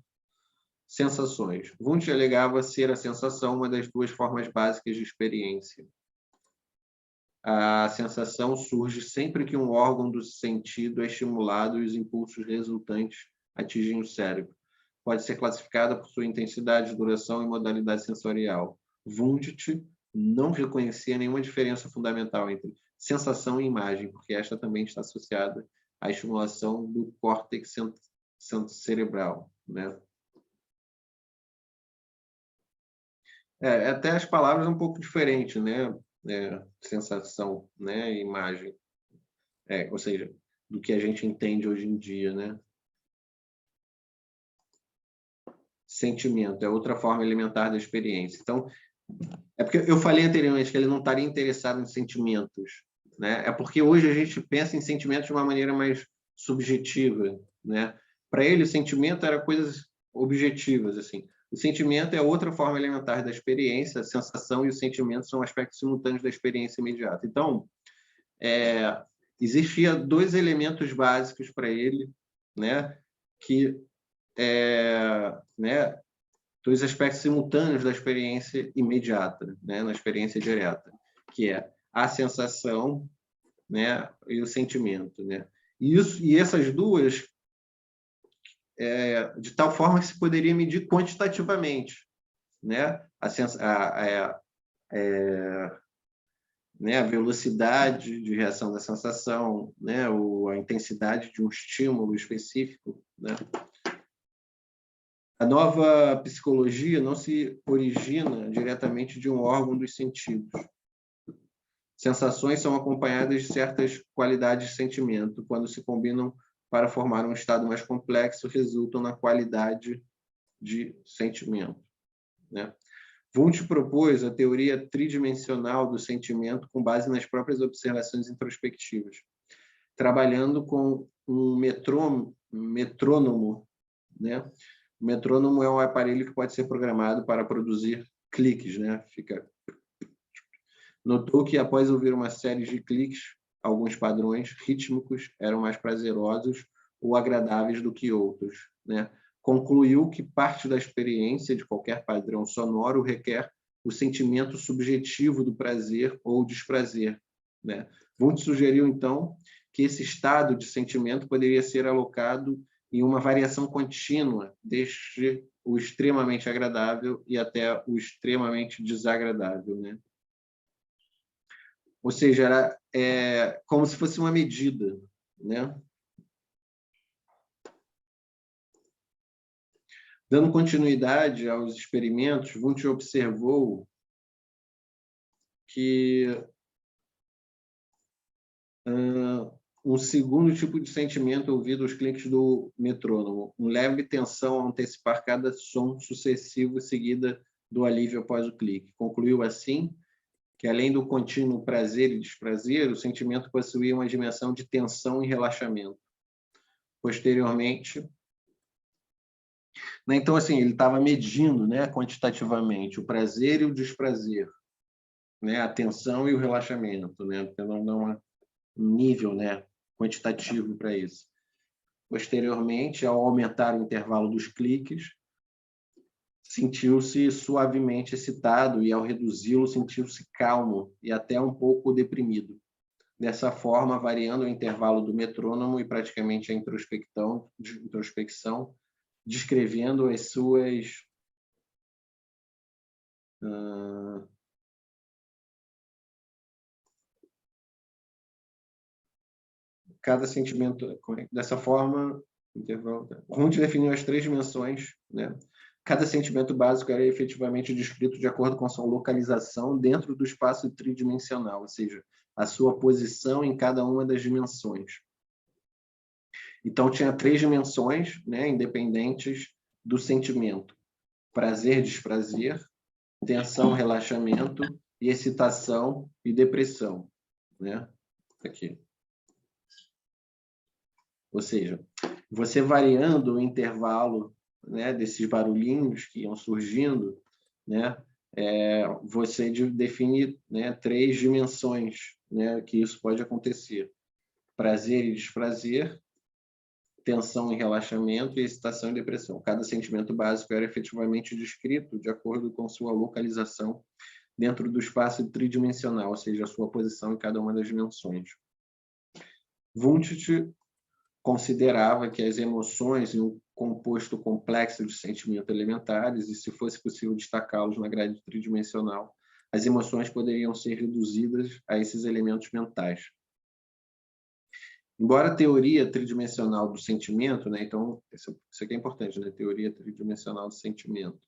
Sensações. Wundt alegava ser a sensação uma das duas formas básicas de experiência. A sensação surge sempre que um órgão do sentido é estimulado e os impulsos resultantes atingem o cérebro. Pode ser classificada por sua intensidade, duração e modalidade sensorial. Wundt não reconhecia nenhuma diferença fundamental entre sensação e imagem, porque esta também está associada à estimulação do córtex cerebral, né? Até as palavras um pouco diferentes, né? Sensação, né? Imagem. Ou seja, do que a gente entende hoje em dia, né? Sentimento é outra forma elementar da experiência. Então, é porque eu falei anteriormente que ele não estaria interessado em sentimentos, né? É porque hoje a gente pensa em sentimentos de uma maneira mais subjetiva, né? Para ele, o sentimento era coisas objetivas, assim. O sentimento é outra forma elementar da experiência, a sensação e o sentimento são aspectos simultâneos da experiência imediata. Então, existia dois elementos básicos para ele, né? Que né? Dois aspectos simultâneos da experiência imediata, né? Na experiência direta, que é a sensação, né? E o sentimento, né? E essas duas, de tal forma que se poderia medir quantitativamente, né? Né? A velocidade de reação da sensação, né? A intensidade de um estímulo específico, né? A nova psicologia não se origina diretamente de um órgão dos sentidos. Sensações são acompanhadas de certas qualidades de sentimento. Quando se combinam para formar um estado mais complexo, resultam na qualidade de sentimento, né? Wundt propôs a teoria tridimensional do sentimento com base nas próprias observações introspectivas, trabalhando com um metrônomo, né? O metrônomo é um aparelho que pode ser programado para produzir cliques, né? Notou que, após ouvir uma série de cliques, alguns padrões rítmicos eram mais prazerosos ou agradáveis do que outros, né? Concluiu que parte da experiência de qualquer padrão sonoro requer o sentimento subjetivo do prazer ou desprazer, né? Wundt sugeriu, então, que esse estado de sentimento poderia ser alocado em uma variação contínua, desde o extremamente agradável e até o extremamente desagradável, né? Ou seja, era como se fosse uma medida, né? Dando continuidade aos experimentos, Wundt observou que um segundo tipo de sentimento ouvido aos cliques do metrônomo, uma leve tensão ao antecipar cada som sucessivo seguida do alívio após o clique. Concluiu, assim, que, além do contínuo prazer e desprazer, o sentimento possuía uma dimensão de tensão e relaxamento. Posteriormente... Então, assim, ele estava medindo, né, quantitativamente o prazer e o desprazer, né, a tensão e o relaxamento, né, tentando dar um nível, né, quantitativo para isso. Posteriormente, ao aumentar o intervalo dos cliques, sentiu-se suavemente excitado e, ao reduzi-lo, sentiu-se calmo e até um pouco deprimido. Dessa forma, variando o intervalo do metrônomo e praticamente a introspecção, descrevendo as suas cada sentimento dessa forma. Wundt definiu as 3 dimensões, né? Cada sentimento básico era efetivamente descrito de acordo com a sua localização dentro do espaço tridimensional, ou seja, a sua posição em cada uma das dimensões. Então, tinha 3 dimensões, né, independentes do sentimento: prazer, desprazer, tensão, relaxamento, e excitação e depressão, né? Aqui. Ou seja, você variando o intervalo, né, desses barulhinhos que iam surgindo, né, você define, né, 3 dimensões, né, que isso pode acontecer: prazer e desprazer, tensão e relaxamento, e excitação e depressão. Cada sentimento básico era efetivamente descrito de acordo com sua localização dentro do espaço tridimensional, ou seja, a sua posição em cada uma das dimensões. Wundt considerava que as emoções em um composto complexo de sentimentos elementares, e, se fosse possível destacá-los na grade tridimensional, as emoções poderiam ser reduzidas a esses elementos mentais. Embora a teoria tridimensional do sentimento, né, então, isso aqui é importante, né, teoria tridimensional do sentimento,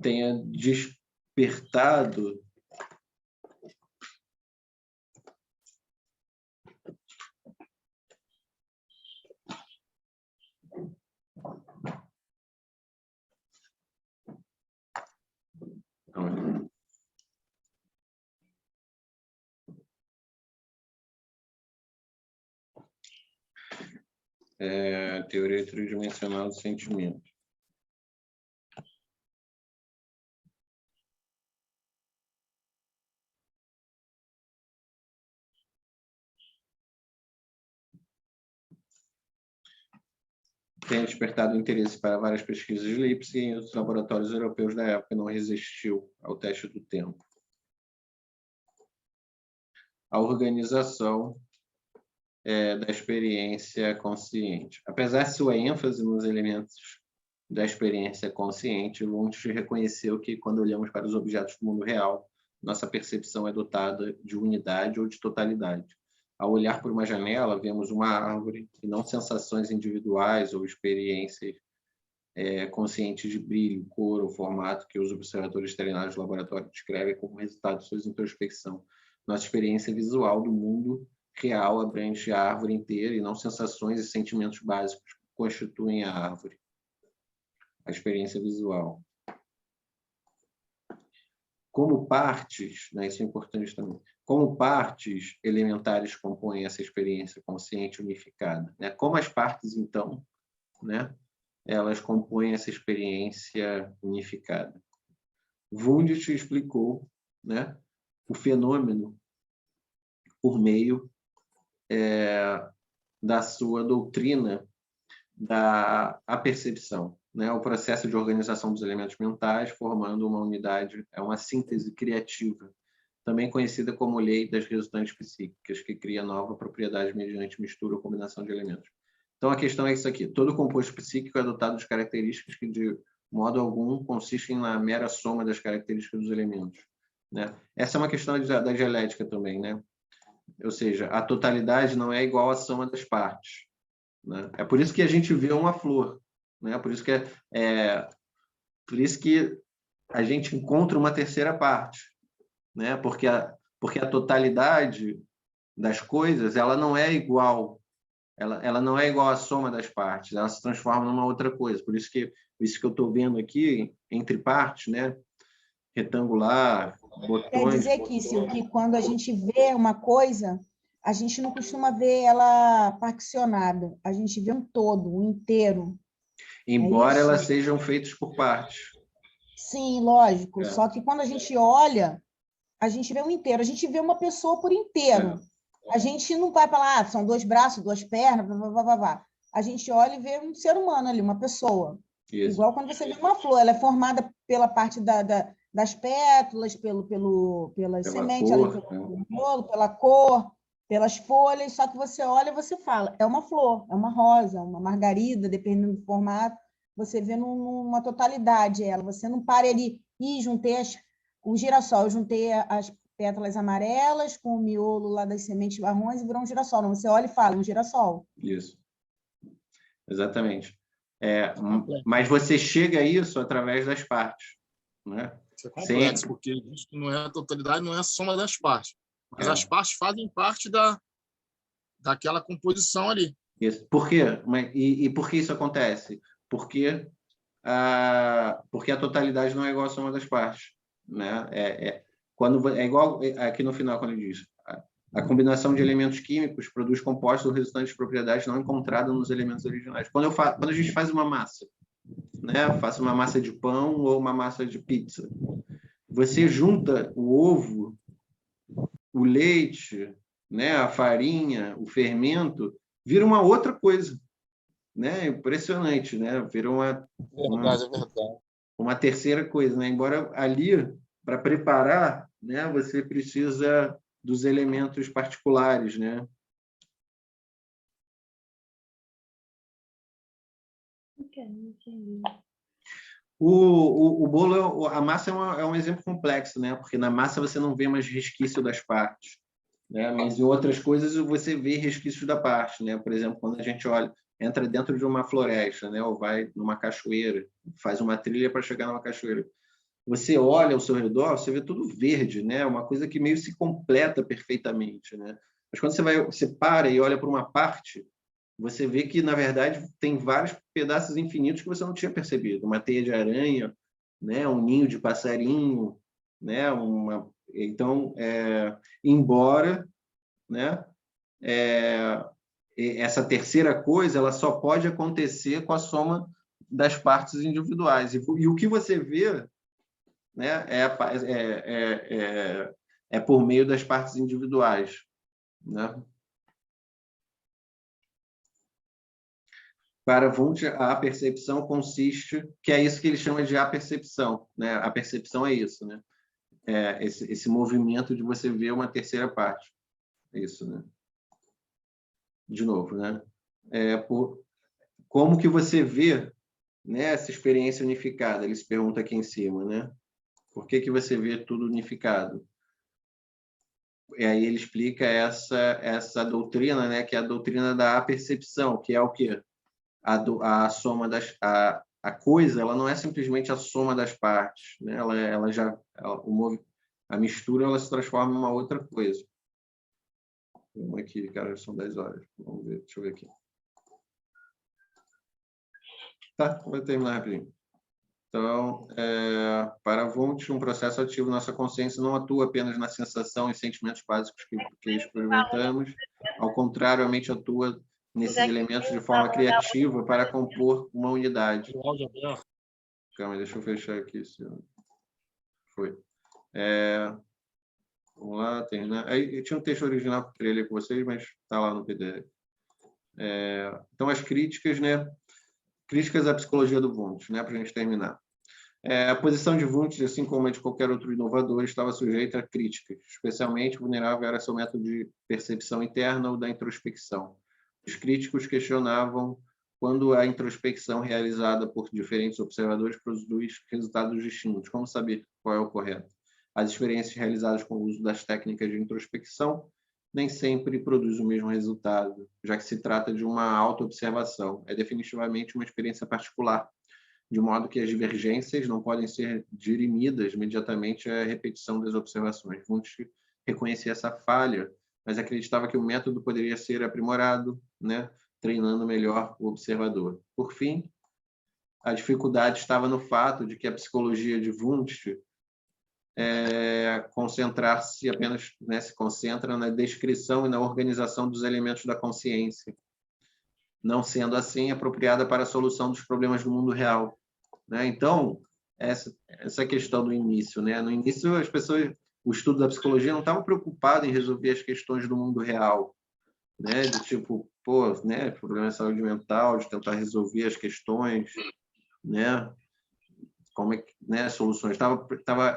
tenha despertado teoria tridimensional do sentimento. Tem despertado interesse para várias pesquisas de Leipzig, e os laboratórios europeus da época não resistiu ao teste do tempo. A organização da experiência consciente. Apesar de sua ênfase nos elementos da experiência consciente, Wundt reconheceu que, quando olhamos para os objetos do mundo real, nossa percepção é dotada de unidade ou de totalidade. Ao olhar por uma janela, vemos uma árvore, e não sensações individuais ou experiências conscientes de brilho, cor ou formato que os observadores treinados do laboratório descrevem como resultado de sua introspecção. Nossa experiência visual do mundo real abrange a árvore inteira, e não sensações e sentimentos básicos que constituem a árvore. A experiência visual. Como partes, né, isso é importante também, como partes elementares compõem essa experiência consciente unificada, né? Como as partes, então, né, elas compõem essa experiência unificada. Wundt explicou, né, o fenômeno por meio da sua doutrina da apercepção, né? O processo de organização dos elementos mentais, formando uma unidade, uma síntese criativa, também conhecida como lei das resultantes psíquicas, que cria nova propriedade mediante mistura ou combinação de elementos. Então, a questão é isso aqui: todo composto psíquico é dotado de características que, de modo algum, consistem na mera soma das características dos elementos, né? Essa é uma questão da dialética também, né? Ou seja, a totalidade não é igual à soma das partes, né? É por isso que a gente vê uma flor, né? Por isso que a gente encontra uma terceira parte, né? Porque a totalidade das coisas, ela não é igual ela não é igual à soma das partes, ela se transforma numa outra coisa. Por isso que eu estou vendo aqui, entre partes, né? Retangular, Quer botões. dizer, Kício, que quando a gente vê uma coisa, a gente não costuma ver ela particionada, a gente vê um todo, um inteiro. Embora elas sejam feitas por partes. Sim, lógico. Só que quando a gente olha, a gente vê um inteiro, a gente vê uma pessoa por inteiro. A gente não vai falar, são 2 braços, 2 pernas, blá, blá, blá, blá, blá. A gente olha e vê um ser humano ali, uma pessoa. Isso. Igual quando você vê uma flor, ela é formada pela parte das pétalas, pelas sementes, cor, pelo bolo, pela cor, pelas folhas, só que você olha e você fala, é uma flor, é uma rosa, uma margarida, dependendo do formato, você vê numa totalidade ela, você não para ali, juntei o girassol, eu juntei as pétalas amarelas com o miolo lá das sementes marrons e virou um girassol. Não, você olha e fala, um girassol. Isso. Exatamente. Mas você chega a isso através das partes. Né? Isso é complexo, porque isso não é a totalidade, não é a soma das partes. Mas as partes fazem parte daquela composição ali. Isso. Por quê? E por que isso acontece? Porque a totalidade não é igual à soma das partes. Né? É igual aqui no final, quando ele diz a combinação de elementos químicos produz compostos ou resultantes de propriedades não encontradas nos elementos originais. Quando a gente faz uma massa, né? Faça uma massa de pão ou uma massa de pizza, você junta o ovo, o leite, né? A farinha, o fermento, vira uma outra coisa. Né? Impressionante, né? Vira uma terceira coisa, né? Embora ali, para preparar, né? Você precisa dos elementos particulares, né? O bolo, a massa é um exemplo complexo, né? Porque na massa você não vê mais resquício das partes, né? Mas em outras coisas você vê resquício da parte, né? Por exemplo, quando a gente entra dentro de uma floresta, né? Ou vai numa cachoeira, faz uma trilha para chegar numa cachoeira. Você olha ao seu redor, você vê tudo verde, né? Uma coisa que meio se completa perfeitamente, né? Mas quando você para e olha para uma parte, você vê que, na verdade, tem vários pedaços infinitos que você não tinha percebido. Uma teia de aranha, né? Um ninho de passarinho, né? Então, embora, né? Essa terceira coisa ela só pode acontecer com a soma das partes individuais. E o que você vê, né, é por meio das partes individuais. Né? Para Wundt, a percepção consiste, que é isso que ele chama de apercepção. Né? A percepção é isso, né? Esse movimento de você ver uma terceira parte. É isso, né? De novo, né? Como que você vê, né, essa experiência unificada? Ele se pergunta aqui em cima, né? Por que você vê tudo unificado? E aí ele explica essa doutrina, né, que é a doutrina da apercepção, que é o quê? A soma a coisa, ela não é simplesmente a soma das partes, né? A mistura ela se transforma em uma outra coisa. Vamos aqui, cara, são 10 horas. Vamos ver, deixa eu ver aqui. Tá, vou terminar rapidinho. Então, para Wundt, um processo ativo nossa consciência não atua apenas na sensação e sentimentos básicos que experimentamos. Ao contrário, a mente atua nesses elementos de forma criativa para compor uma unidade. Calma, deixa eu fechar aqui. Foi. Vamos lá, terminar. Aí, tinha um texto original que eu queria ler com vocês, mas está lá no PDF. Então, as críticas, né? Críticas à psicologia do Wundt, né? Para a gente terminar. A posição de Wundt, assim como a de qualquer outro inovador, estava sujeita a críticas. Especialmente vulnerável era seu método de percepção interna ou da introspecção. Os críticos questionavam quando a introspecção realizada por diferentes observadores produz resultados distintos. Como saber qual é o correto? As experiências realizadas com o uso das técnicas de introspecção nem sempre produzem o mesmo resultado, já que se trata de uma auto-observação. É definitivamente uma experiência particular, de modo que as divergências não podem ser dirimidas imediatamente à repetição das observações. Wundt reconhecia essa falha, mas acreditava que o método poderia ser aprimorado, né, treinando melhor o observador. Por fim, a dificuldade estava no fato de que a psicologia de Wundt concentrar-se apenas, né, se concentra na descrição e na organização dos elementos da consciência, não sendo assim apropriada para a solução dos problemas do mundo real, né? Então, essa questão do início, né? No início, as pessoas, o estudo da psicologia não estava preocupado em resolver as questões do mundo real, né? De tipo, né, problema de saúde mental, de tentar resolver as questões, né? Como é que, né, soluções.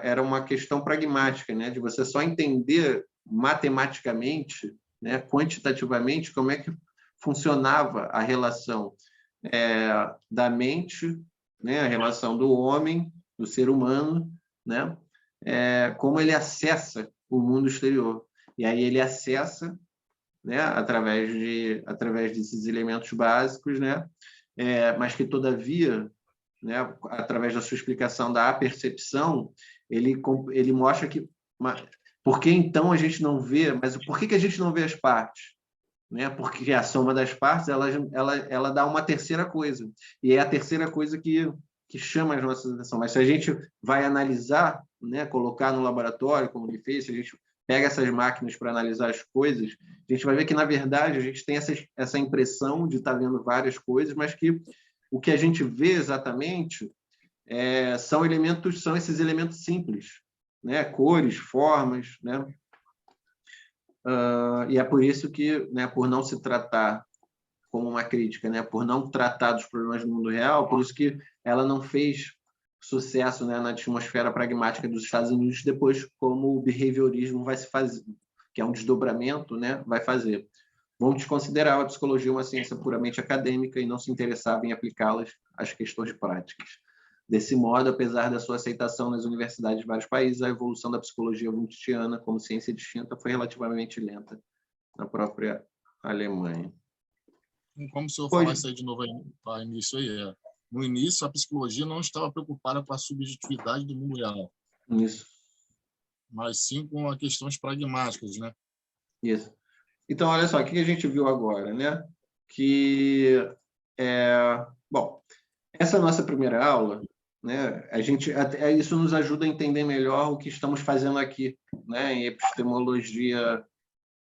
Era uma questão pragmática, né? De você só entender matematicamente, né, quantitativamente, como é que funcionava a relação da mente, né, a relação do homem, do ser humano, né, como ele acessa o mundo exterior. E aí ele acessa, né, através desses elementos básicos, né, mas que, todavia, né, através da sua explicação da apercepção, ele mostra que... Por que, então, a gente não vê... Mas por que a gente não vê as partes? Né? Porque a soma das partes ela dá uma terceira coisa. E é a terceira coisa que chama a nossa atenção. Mas se a gente vai analisar, né, colocar no laboratório, como ele fez, se a gente pega essas máquinas para analisar as coisas, a gente vai ver que, na verdade, a gente tem essa impressão de estar vendo várias coisas, mas que o que a gente vê exatamente são esses elementos simples, né? Cores, formas, né? E é por isso que, né, por não se tratar como uma crítica, né, por não tratar dos problemas do mundo real, por isso que ela não fez sucesso, né, na atmosfera pragmática dos Estados Unidos, depois como o behaviorismo vai se fazer, que é um desdobramento, né, vai fazer. Vamos desconsiderar a psicologia uma ciência puramente acadêmica e não se interessava em aplicá-las às questões práticas. Desse modo, apesar da sua aceitação nas universidades de vários países, a evolução da psicologia wundtiana como ciência distinta foi relativamente lenta na própria Alemanha. Como o senhor falasse aí de novo para início aí, no início a psicologia não estava preocupada com a subjetividade do mundo real. Isso. Mas sim com as questões pragmáticas, né? Isso. Então, olha só, o que a gente viu agora, né? Bom, essa nossa primeira aula, né? Isso nos ajuda a entender melhor o que estamos fazendo aqui, né? Em epistemologia,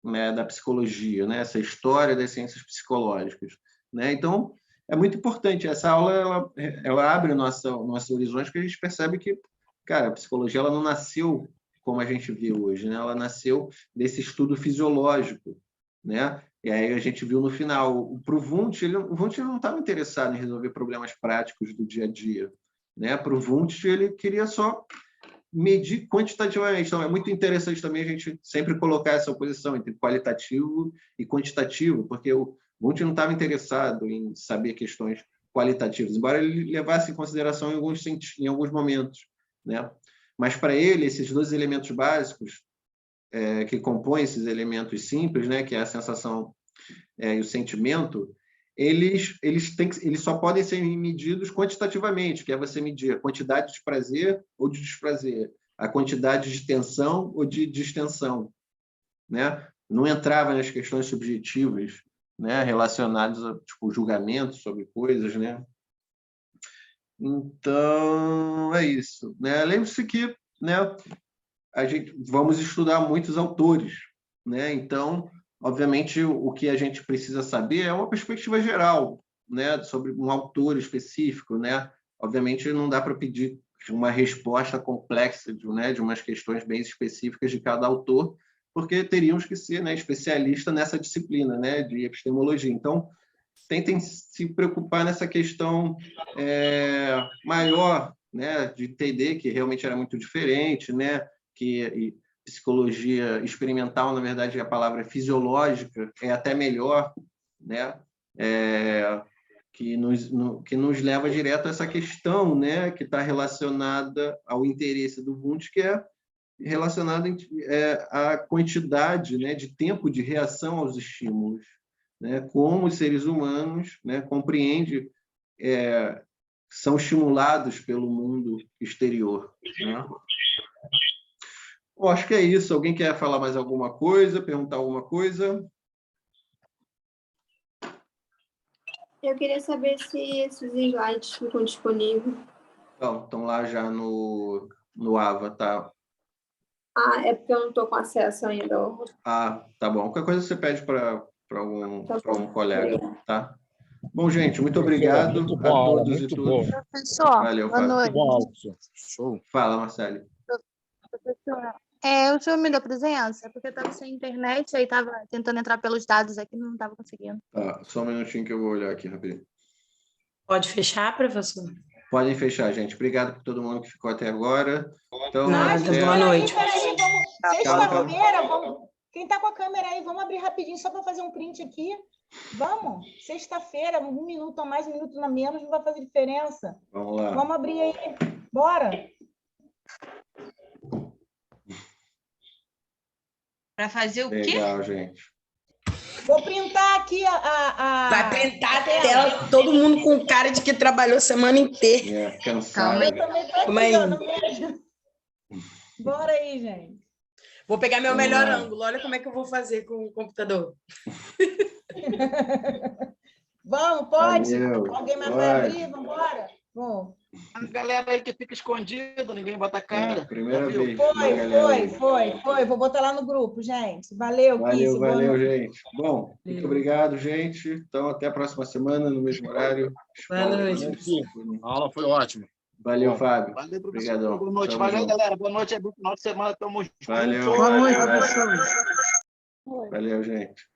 né, da psicologia, né? Essa história das ciências psicológicas, né? Então, é muito importante. Essa aula ela abre o nosso horizonte, que a gente percebe que, cara, a psicologia ela não nasceu como a gente vê hoje, né? Ela nasceu desse estudo fisiológico, né? E aí a gente viu no final, para o Wundt, o Wundt não estava interessado em resolver problemas práticos do dia a dia, né? Para o Wundt, ele queria só medir quantitativamente. Então, é muito interessante também a gente sempre colocar essa oposição entre qualitativo e quantitativo, porque o Wundt não estava interessado em saber questões qualitativas, embora ele levasse em consideração em alguns momentos, né? Mas, para ele, esses dois elementos básicos que compõem esses elementos simples, né, que é a sensação e o sentimento, eles só podem ser medidos quantitativamente, que é você medir a quantidade de prazer ou de desprazer, a quantidade de tensão ou de distensão, né? Não entrava nas questões subjetivas, né, relacionadas a tipo, julgamentos sobre coisas, né? Então, é isso, né? Lembre-se que, né, vamos estudar muitos autores, né? Então, obviamente, o que a gente precisa saber é uma perspectiva geral, né, sobre um autor específico, né? Obviamente, não dá para pedir uma resposta complexa de umas questões bem específicas de cada autor, porque teríamos que ser, né, especialista nessa disciplina, né, de epistemologia. Então, tentem se preocupar nessa questão maior, né, de entender que realmente era muito diferente, né, que psicologia experimental, na verdade, a palavra fisiológica é até melhor, né, que nos leva direto a essa questão, né, que está relacionada ao interesse do Wundt, que é relacionada à quantidade, né, de tempo de reação aos estímulos, né, como os seres humanos, né, compreendem, são estimulados pelo mundo exterior, né? Bom, acho que é isso. Alguém quer falar mais alguma coisa, perguntar alguma coisa? Eu queria saber se esses slides ficam disponíveis. Então, estão lá já no AVA, tá? Ah, é porque eu não estou com acesso ainda. Ah, tá bom. Qualquer coisa você pede para algum colega, Obrigada. tá? Bom, gente, muito obrigado Muito a bom, todos e muito todas. bom. Professor, Valeu, boa Fábio. noite. Muito bom, professor. Show. Fala, Marcelo. Professor, o senhor me deu presença? Porque eu estava sem internet, aí estava tentando entrar pelos dados aqui, não estava conseguindo. Tá, só um minutinho que eu vou olhar aqui rapidinho. Pode fechar, professor? Podem fechar, gente. Obrigado por todo mundo que ficou até agora. Então, Nada, até... boa noite. Peraí, vamos. Sexta-feira, vamos. Quem está com a câmera aí, vamos abrir rapidinho só para fazer um print aqui. Vamos. Sexta-feira, 1 minuto a mais, 1 minuto a menos, não vai fazer diferença. Vamos lá. Vamos abrir aí. Bora. Para fazer o quê? Legal, gente. Vou printar aqui a... Vai printar a tela, todo mundo com cara de que trabalhou a semana inteira. Cansado. Eu também tô Calma aí. aqui, ó, não vejo. Bora aí, gente. Vou pegar meu Vamos melhor lá. ângulo. Olha como é que eu vou fazer com o computador. Vamos, pode? Valeu. Alguém mais Pode. vai abrir? Vamos embora? Bom. A galera aí que fica escondido, ninguém bota a cara. Primeira Já viu? vez. né, galera? Foi. Vou botar lá no grupo, gente. Valeu, Kiss. Valeu, gente. Bom, muito obrigado, gente. Então, até a próxima semana, no mesmo horário. Boa noite. A aula foi ótima. Valeu, Fábio. Valeu, professor. Obrigadão. Boa noite. Tamo Valeu, junto. galera. Boa noite. É bom final de semana. Tamo junto. Valeu. Boa noite, Valeu. professor. Valeu, gente.